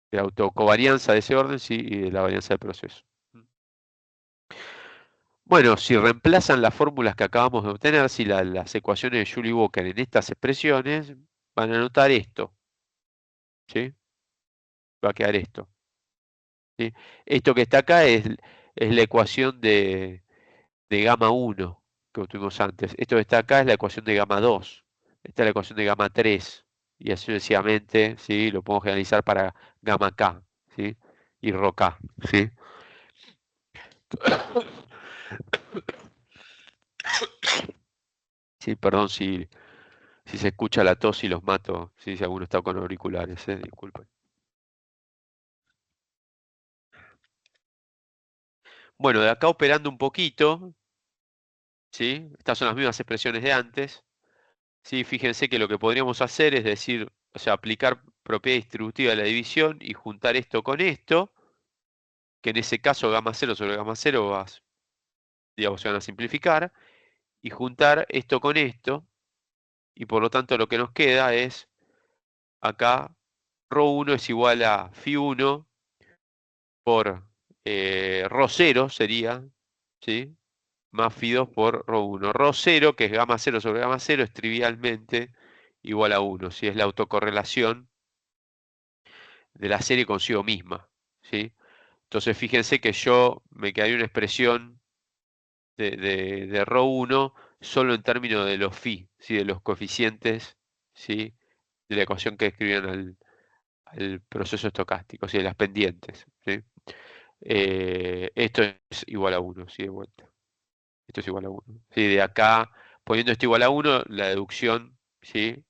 De autocovarianza de ese orden, sí, y de la varianza del proceso. Bueno, si reemplazan las fórmulas que acabamos de obtener, si las ecuaciones de Joule-Walker en estas expresiones, van a notar esto, ¿sí? Va a quedar esto, ¿sí? Esto que está acá es la ecuación de gamma 1 que obtuvimos antes. Esto que está acá es la ecuación de gamma 2. Esta es la ecuación de gamma 3. Y así sucesivamente, ¿sí? Lo podemos generalizar para gamma K, ¿sí? Y rho K, ¿sí? Sí, perdón si se escucha la tos y los mato, si alguno está con auriculares, disculpen. Bueno, de acá operando un poquito, ¿sí? Estas son las mismas expresiones de antes. ¿Sí? Fíjense que lo que podríamos hacer es decir, o sea, aplicar propiedad distributiva de la división y juntar esto con esto, que en ese caso gamma 0 sobre gamma 0 digamos, se van a simplificar, y juntar esto con esto, y por lo tanto lo que nos queda es, acá, ρ1 es igual a φ1 por ρ0 sería, ¿sí? Más φ2 por ρ1. ρ0, que es gamma 0 sobre gamma 0, es trivialmente igual a 1, si es la autocorrelación de la serie consigo misma, ¿sí? Entonces fíjense que yo me quedaría una expresión de ρ1 solo en términos de los phi, ¿sí? De los coeficientes, ¿sí? De la ecuación que escribían al proceso estocástico, ¿sí? De las pendientes, ¿sí? Esto es igual a 1, ¿sí? De vuelta. Esto es igual a 1. ¿Sí? De acá, poniendo esto igual a 1, la deducción, ¿sí?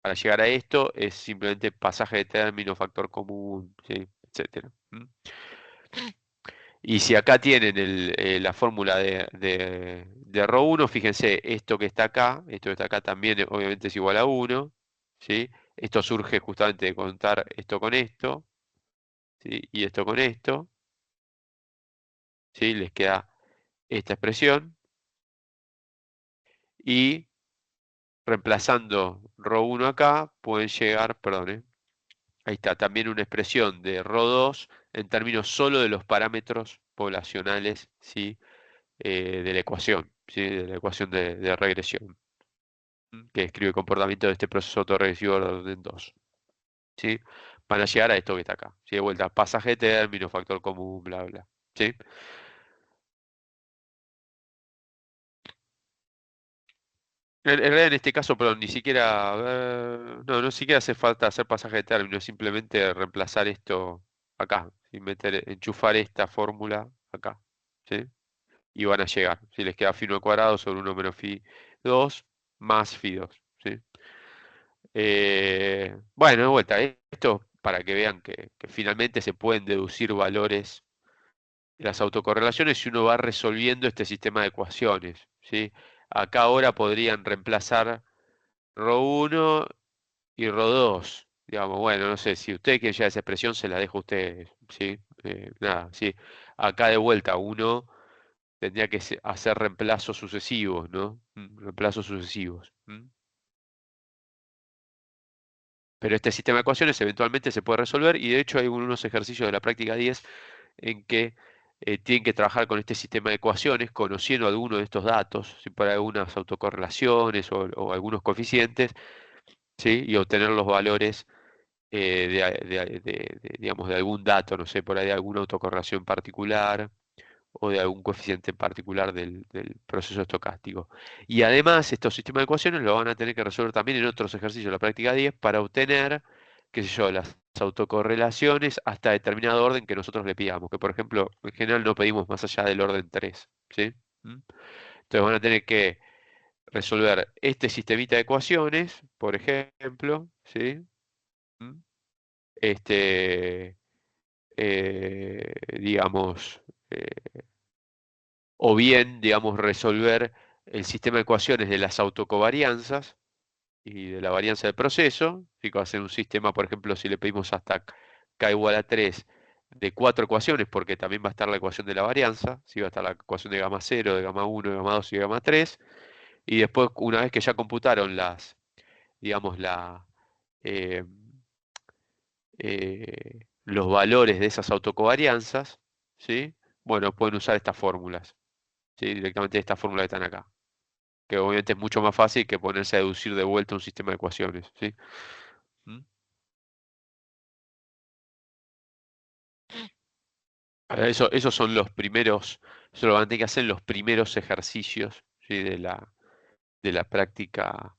Para llegar a esto es simplemente pasaje de término, factor común, ¿sí? Etcétera. Y si acá tienen la fórmula de ρ1, fíjense, esto que está acá también obviamente es igual a 1, ¿sí? Esto surge justamente de contar esto con esto, ¿sí? Y esto con esto, ¿sí? Les queda esta expresión. Y reemplazando ρ1 acá, pueden llegar, perdón, ahí está, también una expresión de ρ2 en términos solo de los parámetros poblacionales, ¿sí? De la ecuación, ¿sí? De la ecuación de regresión, que describe el comportamiento de este proceso autorregresivo de orden 2. ¿Sí? Van a llegar a esto que está acá. ¿Sí? De vuelta, pasaje de término, factor común, bla, bla. ¿Sí? En realidad en este caso, pero ni siquiera, no siquiera hace falta hacer pasaje de término, simplemente reemplazar esto acá, y enchufar esta fórmula acá, ¿sí? Y van a llegar, si les queda φ1 al cuadrado sobre 1 menos φ2 más φ2, ¿sí? Bueno, de vuelta, esto para que vean que finalmente se pueden deducir valores de las autocorrelaciones si uno va resolviendo este sistema de ecuaciones, ¿sí? Acá ahora podrían reemplazar ρ1 y ρ2. Digamos, bueno, no sé, si ustedes quieren llegar a esa expresión, se la dejo a ustedes, ¿sí? Nada, sí. Acá de vuelta uno tendría que hacer reemplazos sucesivos, ¿no? Reemplazos sucesivos. Pero este sistema de ecuaciones eventualmente se puede resolver y de hecho hay unos ejercicios de la práctica 10 en que tienen que trabajar con este sistema de ecuaciones, conociendo algunos de estos datos, si para algunas autocorrelaciones o algunos coeficientes, ¿sí? Y obtener los valores digamos, de algún dato, no sé, por ahí de alguna autocorrelación particular o de algún coeficiente en particular del proceso estocástico. Y además, estos sistemas de ecuaciones lo van a tener que resolver también en otros ejercicios de la práctica 10 para obtener, qué sé yo, las autocorrelaciones hasta determinado orden que nosotros le pidamos, que por ejemplo, en general no pedimos más allá del orden 3, ¿sí? Entonces van a tener que resolver este sistemita de ecuaciones, por ejemplo, ¿sí? Este, digamos, o bien, digamos, resolver el sistema de ecuaciones de las autocovarianzas y de la varianza del proceso, ¿sí? Que va a ser un sistema, por ejemplo, si le pedimos hasta k igual a 3 de 4 ecuaciones, porque también va a estar la ecuación de la varianza, ¿sí? Va a estar la ecuación de gamma 0, de gamma 1, de gamma 2 y de gamma 3, y después, una vez que ya computaron las, digamos, eh, los valores de esas autocovarianzas, ¿sí? Bueno, pueden usar estas fórmulas, ¿sí? Directamente estas fórmulas que están acá, que obviamente es mucho más fácil que ponerse a deducir de vuelta un sistema de ecuaciones, ¿sí? Esos son los primeros, eso lo van a tener que hacer en los primeros ejercicios, ¿sí? de la práctica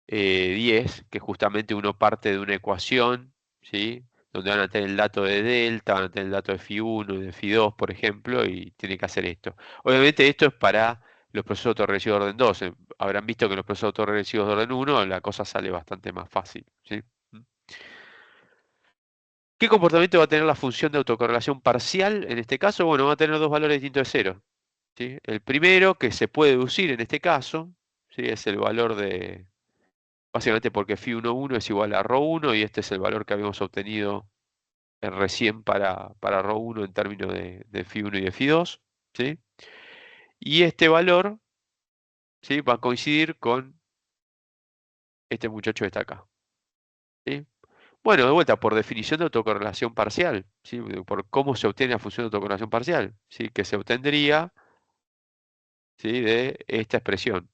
10, que justamente uno parte de una ecuación, ¿sí? Donde van a tener el dato de delta, van a tener el dato de phi1 y de phi2, por ejemplo, y tiene que hacer esto. Obviamente esto es para los procesos autorregresivos de orden 2. Habrán visto que en los procesos autorregresivos de orden 1 la cosa sale bastante más fácil, ¿sí? ¿Qué comportamiento va a tener la función de autocorrelación parcial? En este caso, bueno, va a tener dos valores distintos de 0, ¿sí? El primero, que se puede deducir en este caso, ¿sí? Es el valor de, básicamente porque phi1,1 es igual a ρ1 y este es el valor que habíamos obtenido recién para ρ1 en términos de phi1 y de phi2, ¿sí? Y este valor, ¿sí? Va a coincidir con este muchacho que está acá, ¿sí? Bueno, de vuelta, por definición de autocorrelación parcial, ¿sí? Por cómo se obtiene la función de autocorrelación parcial, ¿sí? Que se obtendría, ¿sí? De esta expresión.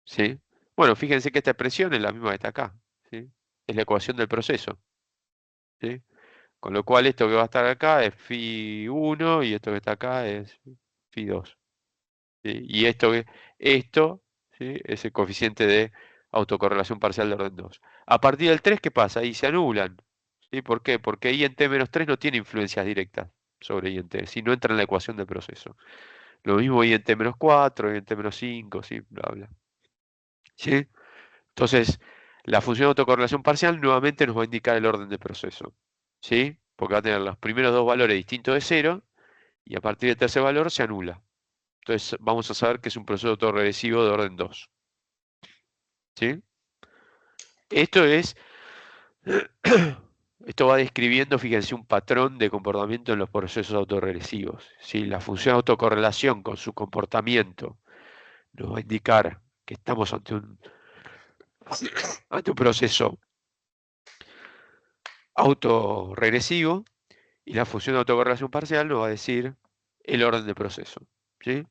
¿Sí? Bueno, fíjense que esta expresión es la misma que está acá, ¿sí? Es la ecuación del proceso, ¿sí? Con lo cual esto que va a estar acá es phi1 y esto que está acá es phi2, ¿sí? Y esto, ¿sí? Es el coeficiente de autocorrelación parcial de orden 2. A partir del 3, ¿qué pasa? Ahí se anulan, ¿sí? ¿Por qué? Porque I en t-3 no tiene influencias directas sobre I en t, si no entra en la ecuación del proceso. Lo mismo I en t-4, I en t-5, ¿sí? Bla, bla. ¿Sí? Entonces, la función de autocorrelación parcial nuevamente nos va a indicar el orden de proceso, ¿sí? Porque va a tener los primeros dos valores distintos de 0 y a partir del tercer valor se anula. Entonces vamos a saber que es un proceso autorregresivo de orden 2, ¿sí? Esto es, esto va describiendo, fíjense, un patrón de comportamiento en los procesos autorregresivos, ¿sí? La función de autocorrelación con su comportamiento nos va a indicar que estamos ante un proceso autorregresivo. Y la función de autocorrelación parcial nos va a decir el orden de proceso, ¿sí?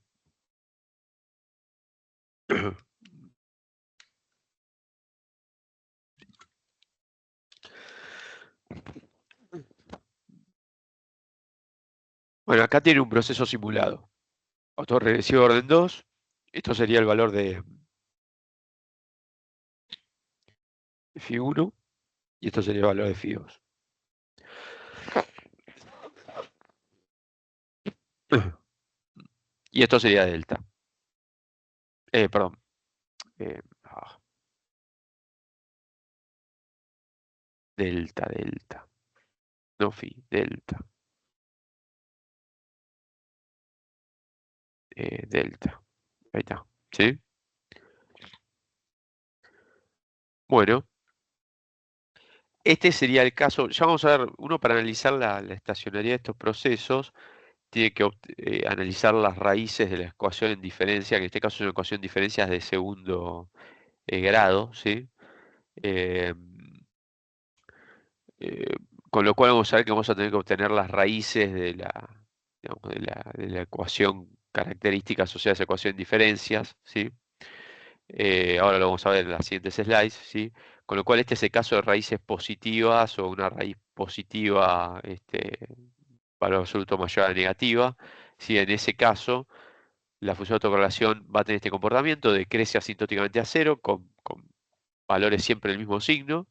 Bueno, acá tiene un proceso simulado. Autorregresivo de orden 2. Esto sería el valor de phi1 y esto sería el valor de phi2. Y esto sería delta. Perdón. eh, ah, delta. No phi, delta. Delta. Ahí está. ¿Sí? Bueno, este sería el caso. Ya vamos a ver, uno para analizar la estacionariedad de estos procesos, tiene que analizar las raíces de la ecuación en diferencia, que en este caso es una ecuación de diferencias de segundo grado, ¿sí? Eh, eh, con lo cual vamos a ver que vamos a tener que obtener las raíces de digamos, de la ecuación característica asociada a esa ecuación de diferencias, ¿sí? Ahora lo vamos a ver en las siguientes slides, ¿sí? Con lo cual este es el caso de raíces positivas o una raíz positiva, valor absoluto mayor a la negativa, ¿sí? En ese caso, la función de autocorrelación va a tener este comportamiento, decrece asintóticamente a cero, con valores siempre del mismo signo,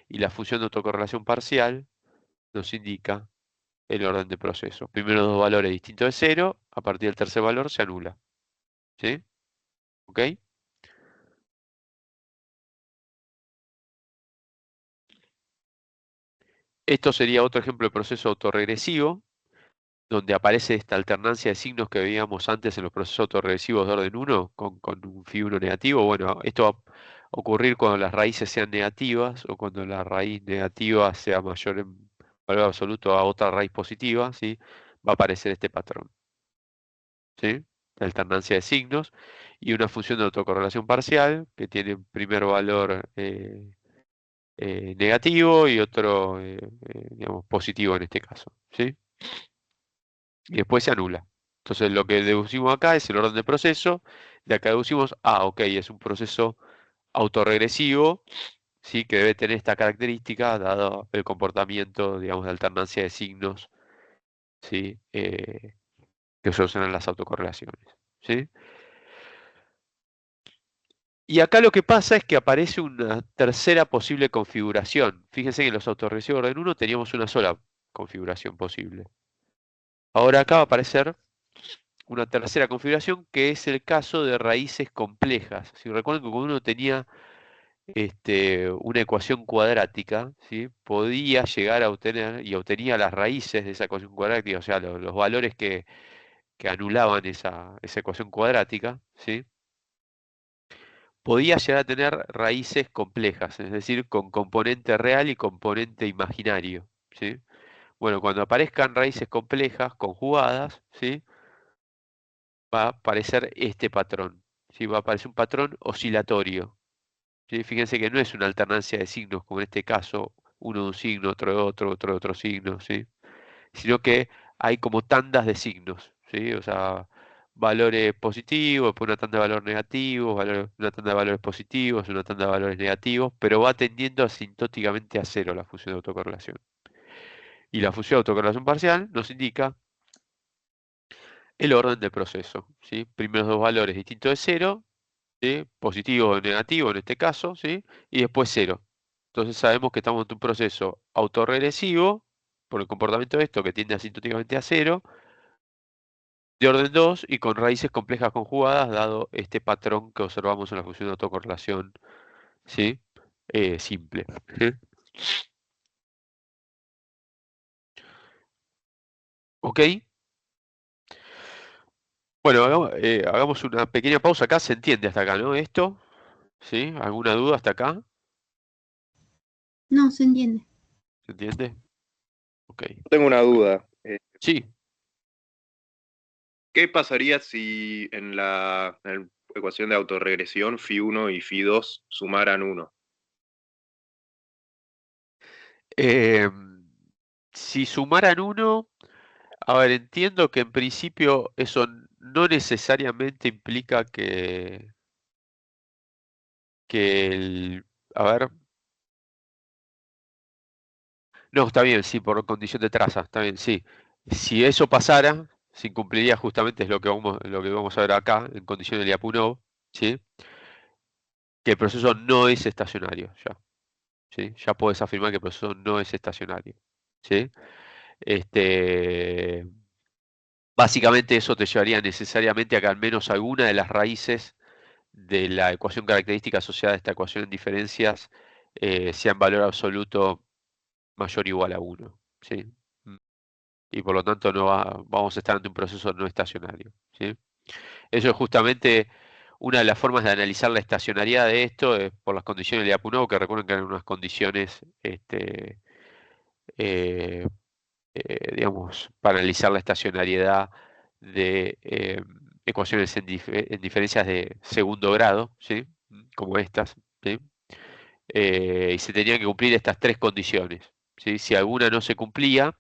y la función de autocorrelación parcial nos indica el orden de procesos. Primero dos valores distintos de cero, a partir del tercer valor se anula. ¿Sí? ¿Ok? Esto sería otro ejemplo de proceso autorregresivo, donde aparece esta alternancia de signos que veíamos antes en los procesos autorregresivos de orden 1, con un phi 1 negativo. Bueno, esto va a ocurrir cuando las raíces sean negativas o cuando la raíz negativa sea mayor en valor absoluto a otra raíz positiva, ¿sí? Va a aparecer este patrón, ¿sí? La alternancia de signos y una función de autocorrelación parcial que tiene un primer valor negativo y otro, digamos, positivo en este caso, ¿sí? Y después se anula. Entonces lo que deducimos acá es el orden de proceso. De acá deducimos, ok, es un proceso autorregresivo, ¿sí? Que debe tener esta característica dado el comportamiento, digamos, de alternancia de signos, ¿sí? Que solucionan las autocorrelaciones, ¿sí? Y acá lo que pasa es que aparece una tercera posible configuración. Fíjense que en los autorregresivos de orden 1 teníamos una sola configuración posible. Ahora acá va a aparecer una tercera configuración que es el caso de raíces complejas. Si recuerdan que cuando uno tenía una ecuación cuadrática, ¿sí? Podía llegar a obtener y obtenía las raíces de esa ecuación cuadrática, o sea, los valores que anulaban esa ecuación cuadrática, ¿sí? Podía llegar a tener raíces complejas, es decir, con componente real y componente imaginario, ¿sí? Bueno, cuando aparezcan raíces complejas conjugadas, ¿sí? Va a aparecer este patrón, ¿sí? Va a aparecer un patrón oscilatorio, ¿sí? Fíjense que no es una alternancia de signos como en este caso, uno de un signo, otro de otro, otro de otro signo, ¿sí? Sino que hay como tandas de signos, ¿sí? O sea, valores positivos, después una tanda de valores negativos, una tanda de valores positivos, una tanda de valores negativos, pero va tendiendo asintóticamente a cero la función de autocorrelación. Y la función de autocorrelación parcial nos indica el orden del proceso, ¿sí? Primeros dos valores distintos de cero, ¿sí? Positivo o negativo en este caso, ¿sí? Y después cero. Entonces sabemos que estamos ante un proceso autorregresivo por el comportamiento de esto que tiende asintóticamente a cero, de orden 2 y con raíces complejas conjugadas, dado este patrón que observamos en la función de autocorrelación, ¿sí? Simple. ¿Sí? ¿Ok? Bueno, hagamos una pequeña pausa acá. ¿Se entiende hasta acá, no? Esto, ¿sí? ¿Alguna duda hasta acá? No, se entiende. ¿Se entiende? Ok. Tengo una Bueno, duda. sí. ¿Qué pasaría si en la ecuación de autorregresión phi 1 y phi 2 sumaran 1? Si sumaran uno, a ver, entiendo que en principio eso no necesariamente implica a ver, no, está bien, sí, por condición de traza, está bien, sí. Si eso pasara, se incumpliría justamente, es lo que vamos a ver acá, en condición de Lyapunov, ¿sí? Que el proceso no es estacionario ya, ¿sí? Ya puedes afirmar que el proceso no es estacionario, ¿sí? Este, Básicamente eso te llevaría necesariamente a que al menos alguna de las raíces de la ecuación característica asociada a esta ecuación en diferencias sea en valor absoluto mayor o igual a 1. ¿Sí? Y por lo tanto vamos a estar ante un proceso no estacionario. ¿Sí? Eso es justamente una de las formas de analizar la estacionariedad de esto, es por las condiciones de Lyapunov, que recuerden que eran unas condiciones, eh, digamos, para analizar la estacionariedad de ecuaciones en diferencias de segundo grado, ¿sí? Como estas, ¿sí? Y se tenían que cumplir estas tres condiciones, ¿sí? Si alguna no se cumplía,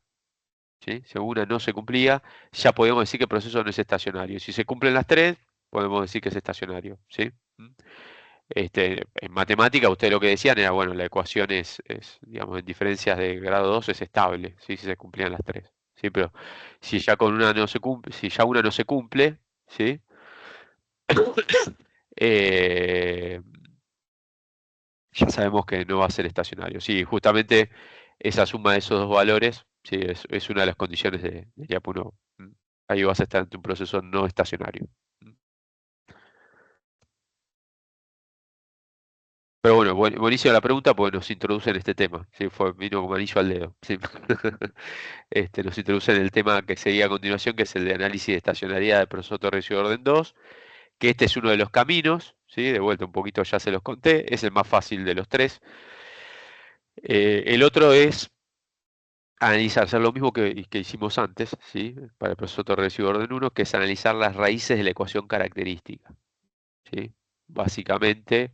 ¿sí? Si alguna no se cumplía, ya podemos decir que el proceso no es estacionario. Si se cumplen las tres, podemos decir que es estacionario, ¿sí? En matemática, ustedes lo que decían era, bueno, la ecuación digamos, en diferencias de grado 2 es estable, ¿sí? Si se cumplían las tres, ¿sí? Pero si ya con una no se cumple, si ya una no se cumple, ¿sí? Eh, ya sabemos que no va a ser estacionario. Sí, justamente esa suma de esos dos valores, sí, es una de las condiciones de Lyapunov. Ahí vas a estar ante un proceso no estacionario. Pero bueno, buenísima la pregunta porque nos introduce en este tema. Sí, vino como anillo al dedo. Sí. Nos introduce en el tema que seguía a continuación, que es el de análisis de estacionariedad de proceso Torres y orden 2, que este es uno de los caminos, ¿sí? De vuelta un poquito ya se los conté, es el más fácil de los tres. El otro es analizar, hacer lo mismo que hicimos antes, ¿sí? Para el proceso Torres y orden 1, que es analizar las raíces de la ecuación característica. ¿Sí? Básicamente,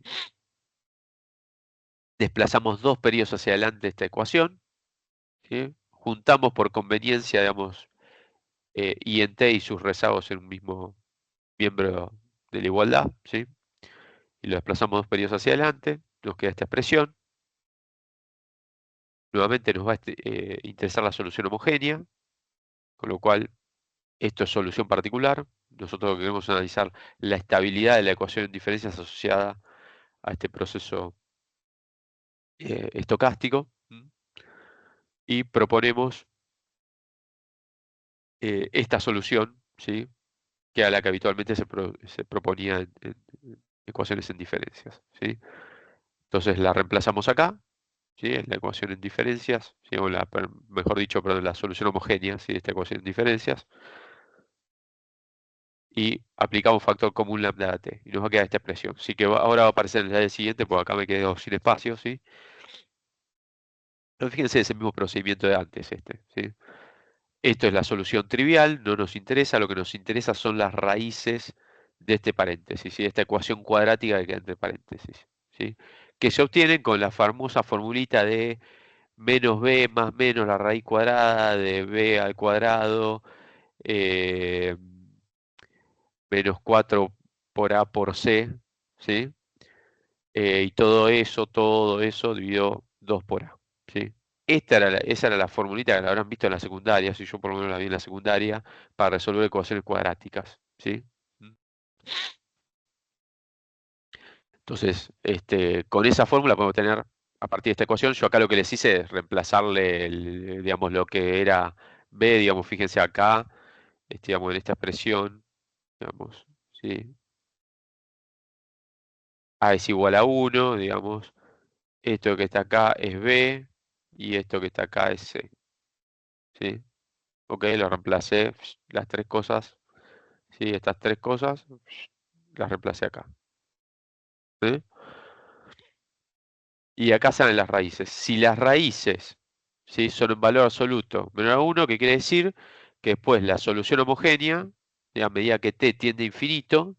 desplazamos dos periodos hacia adelante esta ecuación, ¿sí? Juntamos por conveniencia, digamos, I en T y sus rezagos en un mismo miembro de la igualdad, ¿sí? Y lo desplazamos dos periodos hacia adelante, nos queda esta expresión. Nuevamente nos va a interesar la solución homogénea, con lo cual esto es solución particular. Nosotros lo que queremos es analizar la estabilidad de la ecuación en diferencias asociada a este proceso estocástico. Y proponemos esta solución, ¿sí? Que a la que habitualmente se proponía en ecuaciones en diferencias, ¿sí? Entonces la reemplazamos acá, ¿sí? En la ecuación en diferencias, ¿sí? O mejor dicho, perdón, la solución homogénea, ¿sí? De esta ecuación en diferencias. Y aplicamos factor común lambda a t. Y nos va a quedar esta expresión. Así que ahora va a aparecer en el slide siguiente, porque acá me quedo sin espacio, ¿sí? Pero fíjense, es el mismo procedimiento de antes, ¿sí? Esto es la solución trivial, no nos interesa, lo que nos interesa son las raíces de este paréntesis, ¿sí? Esta ecuación cuadrática que queda entre paréntesis, ¿sí? Que se obtienen con la famosa formulita de menos b más menos la raíz cuadrada de b al cuadrado menos 4 por a por c, ¿sí? Y todo eso dividido 2 por a, ¿sí? Esa era la formulita que la habrán visto en la secundaria, si yo por lo menos la vi en la secundaria, para resolver ecuaciones cuadráticas, ¿sí? Entonces, con esa fórmula podemos tener, a partir de esta ecuación, yo acá lo que les hice es reemplazarle, digamos, lo que era b, digamos, fíjense acá, digamos, en esta expresión, digamos, ¿sí? A es igual a 1, digamos, esto que está acá es b, y esto que está acá es c, ¿sí? Ok, lo reemplacé, las tres cosas, ¿sí? Estas tres cosas, las reemplacé acá, ¿sí? Y acá salen las raíces. Si las raíces, ¿sí? Son en valor absoluto menor a 1, ¿qué quiere decir? Que después la solución homogénea, a medida que t tiende a infinito,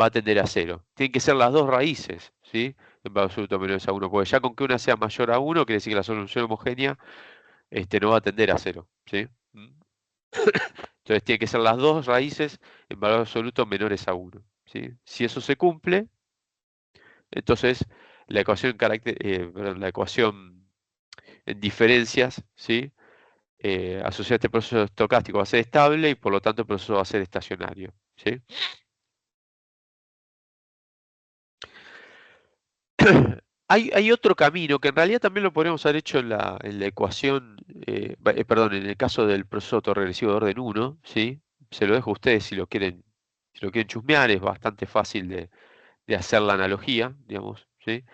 va a tender a 0. Tienen que ser las dos raíces, ¿sí? En valor absoluto menor a 1, porque ya con que una sea mayor a 1, quiere decir que la solución homogénea no va a tender a 0, ¿sí? Entonces tienen que ser las dos raíces en valor absoluto menores a 1, ¿sí? Si eso se cumple, entonces la ecuación, perdón, la ecuación en diferencias, ¿sí? Asociada a este proceso estocástico va a ser estable y por lo tanto el proceso va a ser estacionario, ¿sí? Hay otro camino que en realidad también lo podríamos haber hecho en la ecuación, perdón, en el caso del proceso autorregresivo de orden 1, ¿sí? Se lo dejo a ustedes si lo quieren chusmear, es bastante fácil de hacer la analogía, digamos, ¿sí?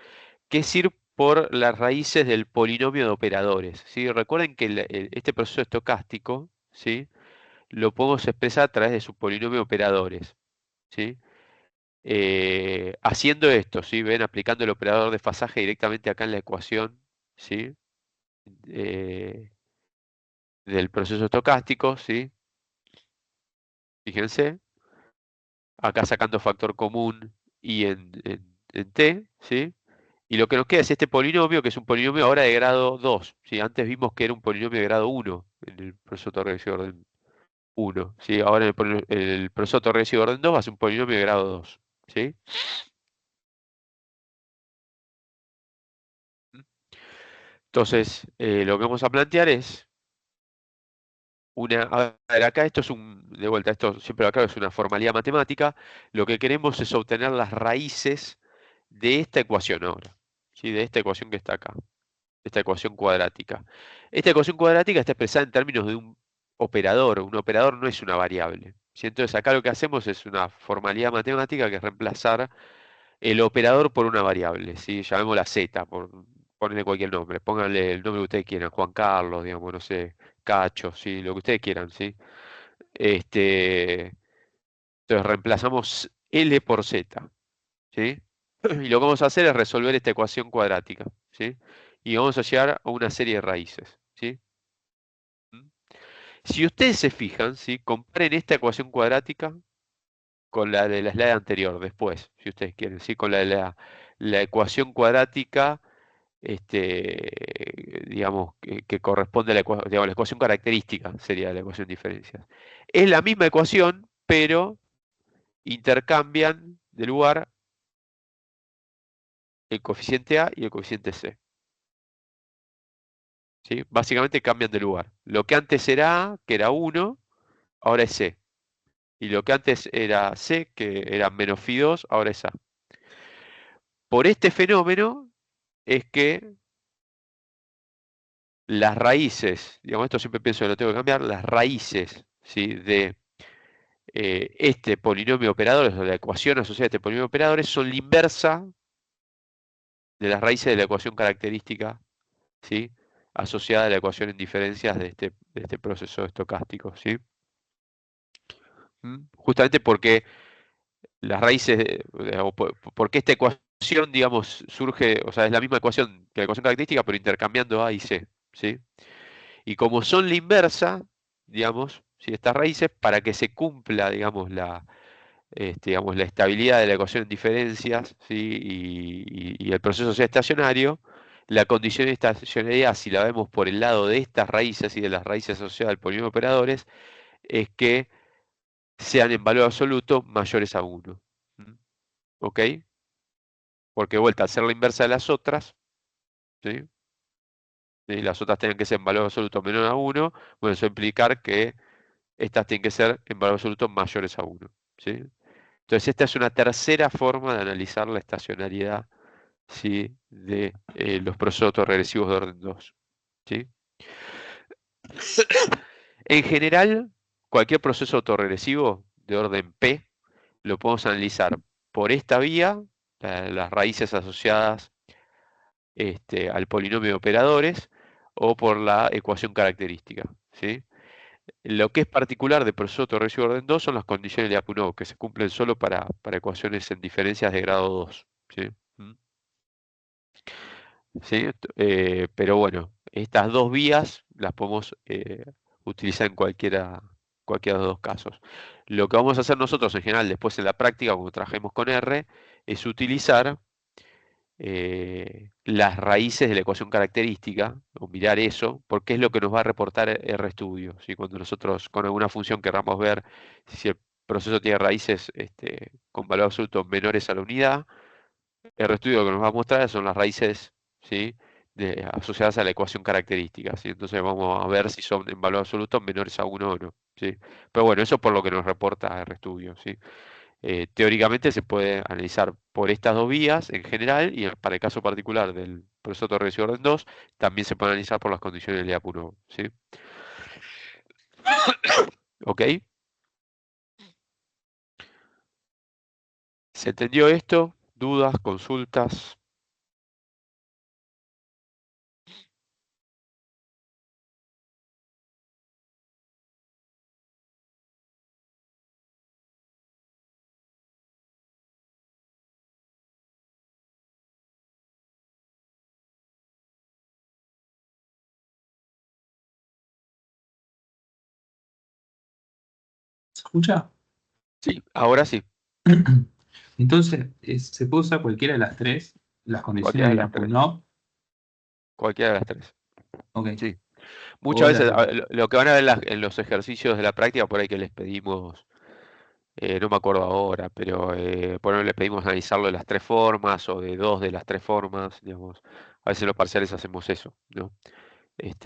Que es ir por las raíces del polinomio de operadores, ¿sí? Recuerden que este proceso estocástico, ¿sí? Lo podemos expresar a través de su polinomio de operadores, ¿sí? Haciendo esto, ¿sí? Ven, aplicando el operador de fasaje directamente acá en la ecuación, ¿sí? Eh, del proceso estocástico, ¿sí? Fíjense, acá sacando factor común y en t, ¿sí? Y lo que nos queda es este polinomio, que es un polinomio ahora de grado 2, ¿sí? Antes vimos que era un polinomio de grado 1 en el proceso autorregresivo de orden 1, ¿sí? Ahora el proceso autorregresivo de orden 2 va a ser un polinomio de grado 2, ¿sí? Entonces, lo que vamos a plantear es a ver, acá esto es de vuelta, esto siempre acá es una formalidad matemática. Lo que queremos es obtener las raíces de esta ecuación ahora, ¿sí? De esta ecuación que está acá, esta ecuación cuadrática. Esta ecuación cuadrática está expresada en términos de un operador. Un operador no es una variable, ¿sí? Entonces acá lo que hacemos es una formalidad matemática que es reemplazar el operador por una variable, ¿sí? Llamémosla z, ponerle cualquier nombre, pónganle el nombre que ustedes quieran, Juan Carlos, digamos, no sé, Cacho, ¿sí? Lo que ustedes quieran, ¿sí? Este, entonces reemplazamos L por Z, ¿sí? Y lo que vamos a hacer es resolver esta ecuación cuadrática, ¿sí? Y vamos a llegar a una serie de raíces, ¿sí? ¿Mm? Si ustedes se fijan, ¿sí? Comparen esta ecuación cuadrática con la de la slide anterior, después, si ustedes quieren, ¿sí? Con la de la ecuación cuadrática, digamos, que corresponde a digamos, la ecuación característica, sería la ecuación de diferencias. Es la misma ecuación, pero intercambian de lugar el coeficiente A y el coeficiente C, ¿sí? Básicamente cambian de lugar. Lo que antes era A, que era 1, ahora es C. Y lo que antes era C, que era menos phi 2, ahora es A. Por este fenómeno es que las raíces, digamos, esto siempre pienso que lo tengo que cambiar, las raíces, ¿sí? de este polinomio de operadores, o la ecuación asociada a este polinomio de operadores, son la inversa de las raíces de la ecuación característica, ¿sí? Asociada a la ecuación en diferencias de este proceso estocástico, ¿sí? Justamente porque las raíces, porque esta ecuación, digamos, surge, o sea, es la misma ecuación que la ecuación característica, pero intercambiando A y C, ¿sí? Y como son la inversa, digamos, ¿sí? Estas raíces, para que se cumpla, digamos, digamos, la estabilidad de la ecuación en diferencias, ¿sí? Y el proceso sea estacionario, la condición de estacionariedad, si la vemos por el lado de estas raíces y de las raíces asociadas al polinomio de operadores, es que sean en valor absoluto mayores a 1. ¿Ok? Porque vuelta, al ser la inversa de las otras, ¿sí? Y las otras tienen que ser en valor absoluto menor a 1, bueno, eso implicar que estas tienen que ser en valor absoluto mayores a 1, ¿sí? Entonces esta es una tercera forma de analizar la estacionariedad, ¿sí? De los procesos autorregresivos de orden 2, ¿sí? En general, cualquier proceso autorregresivo de orden P lo podemos analizar por esta vía, las raíces asociadas al polinomio de operadores, o por la ecuación característica, ¿sí? Lo que es particular de proceso autorregresivo de orden 2 son las condiciones de Lyapunov, que se cumplen solo para ecuaciones en diferencias de grado 2, ¿sí? ¿Mm? ¿Sí? Pero bueno, estas dos vías las podemos utilizar en cualquiera de los dos casos. Lo que vamos a hacer nosotros en general después en la práctica, como trabajemos con R, es utilizar las raíces de la ecuación característica, o mirar eso, porque es lo que nos va a reportar RStudio. ¿Sí? Cuando nosotros con alguna función querramos ver si el proceso tiene raíces con valor absoluto menores a la unidad, RStudio lo que nos va a mostrar son las raíces, ¿sí? Asociadas a la ecuación característica, ¿sí? Entonces vamos a ver si son en valor absoluto menores a 1 o no, ¿sí? Pero bueno, eso es por lo que nos reporta RStudio, ¿sí? Teóricamente se puede analizar por estas dos vías en general y para el caso particular del proceso de autorregresivo orden 2 también se puede analizar por las condiciones del IAP1, ¿sí? ¿Ok? ¿Se entendió esto? ¿Dudas? ¿Consultas? ¿Se escucha? Sí, ahora sí. Entonces, se puede usar cualquiera de las tres, las condiciones Cualquiera de de las la tres. no. Cualquiera de las tres. Ok. Sí. O Muchas las veces dos. lo que van a ver en los ejercicios de la práctica por ahí que les pedimos, no me acuerdo ahora, pero por ejemplo les pedimos analizarlo de las tres formas o de dos de las tres formas, digamos. A veces en los parciales hacemos eso, ¿no? Les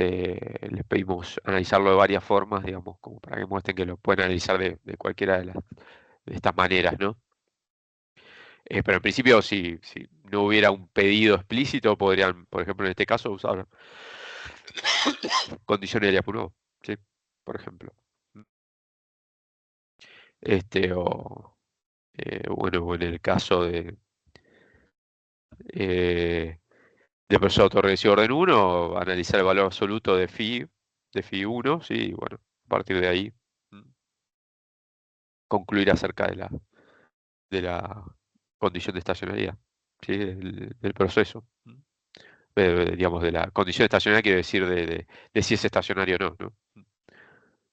pedimos analizarlo de varias formas, digamos, como para que muestren que lo pueden analizar de cualquiera de estas maneras, ¿no? Pero en principio, si no hubiera un pedido explícito, podrían, por ejemplo, en este caso, usar condiciones de Lyapunov, ¿sí? Por ejemplo. O bueno, o en el caso eh, de proceso de autorregresivo orden 1, analizar el valor absoluto de phi 1, ¿sí? Y bueno, a partir de ahí, mm, concluir acerca de la condición de estacionalidad, ¿sí? Del proceso. Digamos, de la condición estacionaria, quiero decir de si es estacionario o no, ¿no?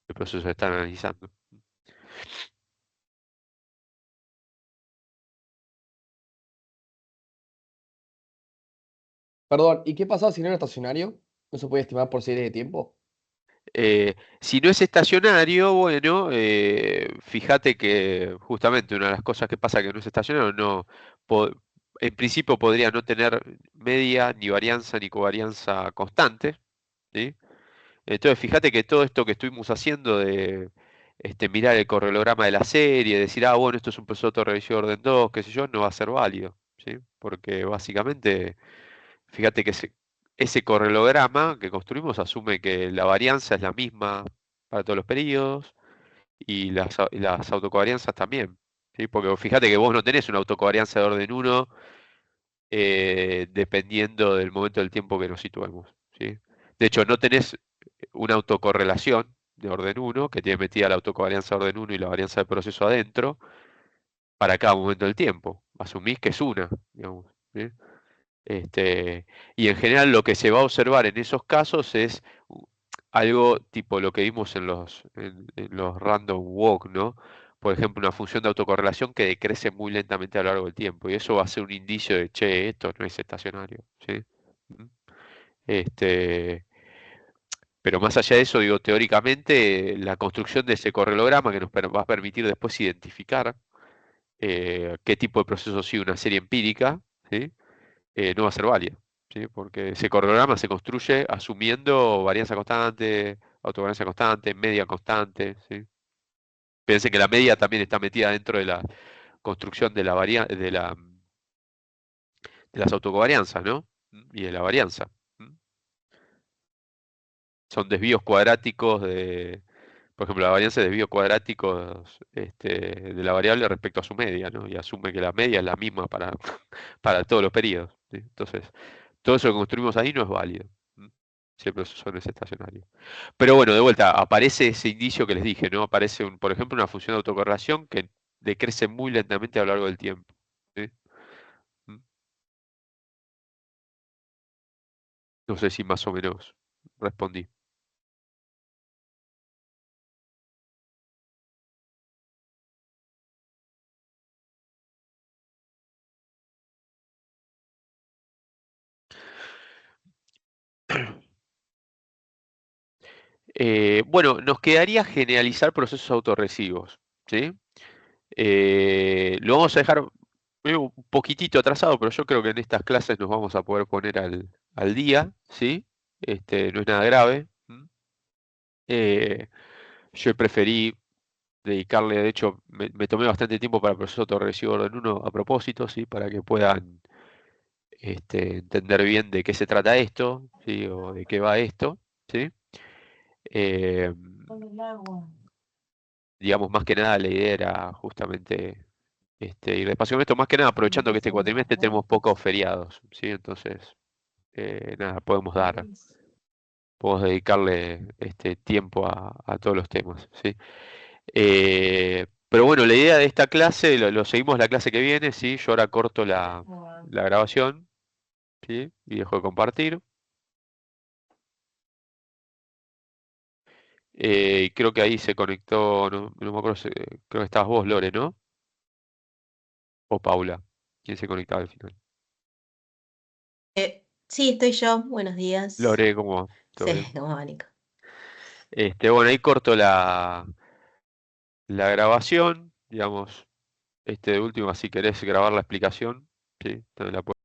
El proceso se está analizando. Perdón, ¿y qué pasaba si no era estacionario? ¿No se puede estimar por serie de tiempo? Si no es estacionario, bueno, fíjate que justamente una de las cosas que pasa que no es estacionario, po- en principio podría no tener media, ni varianza, ni covarianza constante, ¿sí? Entonces, fíjate que todo esto que estuvimos haciendo de mirar el correlograma de la serie, decir, ah, bueno, esto es un proceso de autorrevisión orden 2, qué sé yo, no va a ser válido, ¿sí? Porque básicamente, fíjate que ese correlograma que construimos asume que la varianza es la misma para todos los periodos y las autocovarianzas también, ¿sí? Porque fíjate que vos no tenés una autocovarianza de orden 1 dependiendo del momento del tiempo que nos situemos, ¿sí? De hecho, no tenés una autocorrelación de orden 1 que tiene metida la autocovarianza de orden 1 y la varianza de proceso adentro para cada momento del tiempo. Asumís que es una, digamos, ¿sí? Y en general lo que se va a observar en esos casos es algo tipo lo que vimos en los random walk, ¿no? Por ejemplo, una función de autocorrelación que decrece muy lentamente a lo largo del tiempo. Y eso va a ser un indicio de, che, esto no es estacionario, ¿sí? ¿Mm? Este, pero más allá de eso, digo, teóricamente, la construcción de ese correlograma que nos va a permitir después identificar qué tipo de proceso sigue una serie empírica, ¿sí? No va a ser válida, ¿sí? Porque ese correlograma se construye asumiendo varianza constante, autovarianza constante, media constante, ¿sí? Piensen que la media también está metida dentro de la construcción de las autocovarianzas, ¿no? Y de la varianza. Son desvíos cuadráticos por ejemplo, la varianza de desvíos cuadráticos de la variable respecto a su media, ¿no? Y asume que la media es la misma para, para todos los periodos, ¿sí? Entonces, todo eso que construimos ahí no es válido, ¿m? Si el proceso no es estacionario. Pero bueno, de vuelta, aparece ese indicio que les dije, ¿no? Aparece, por ejemplo, una función de autocorrelación que decrece muy lentamente a lo largo del tiempo, ¿sí? ¿M? No sé si más o menos respondí. Bueno, nos quedaría generalizar procesos autorresivos, ¿sí? Lo vamos a dejar un poquitito atrasado, pero yo creo que en estas clases nos vamos a poder poner al día, ¿sí? No es nada grave. ¿M? Eh, yo preferí dedicarle, de hecho, me tomé bastante tiempo para el proceso autorregresivo orden 1 a propósito, ¿sí? Para que puedan entender bien de qué se trata esto, ¿sí? O de qué va esto, ¿sí? Eh, digamos, más que nada la idea era justamente ir despacio con esto, más que nada aprovechando que este cuatrimestre tenemos pocos feriados, ¿sí? Entonces, nada, podemos dedicarle tiempo a todos los temas, ¿sí? Pero bueno, la idea de esta clase, lo seguimos la clase que viene, ¿sí? Yo ahora corto la grabación, ¿sí? Y dejo de compartir. Y creo que ahí se conectó, no me acuerdo, creo que estabas vos, Lore, ¿no? O Paula. ¿Quién se conectaba al final? Sí, estoy yo. Buenos días. Lore, ¿cómo va? ¿Todo Sí, bien? ¿cómo va, Nico? Bueno, ahí corto la grabación, digamos, de última, si querés grabar la explicación, ¿sí? También la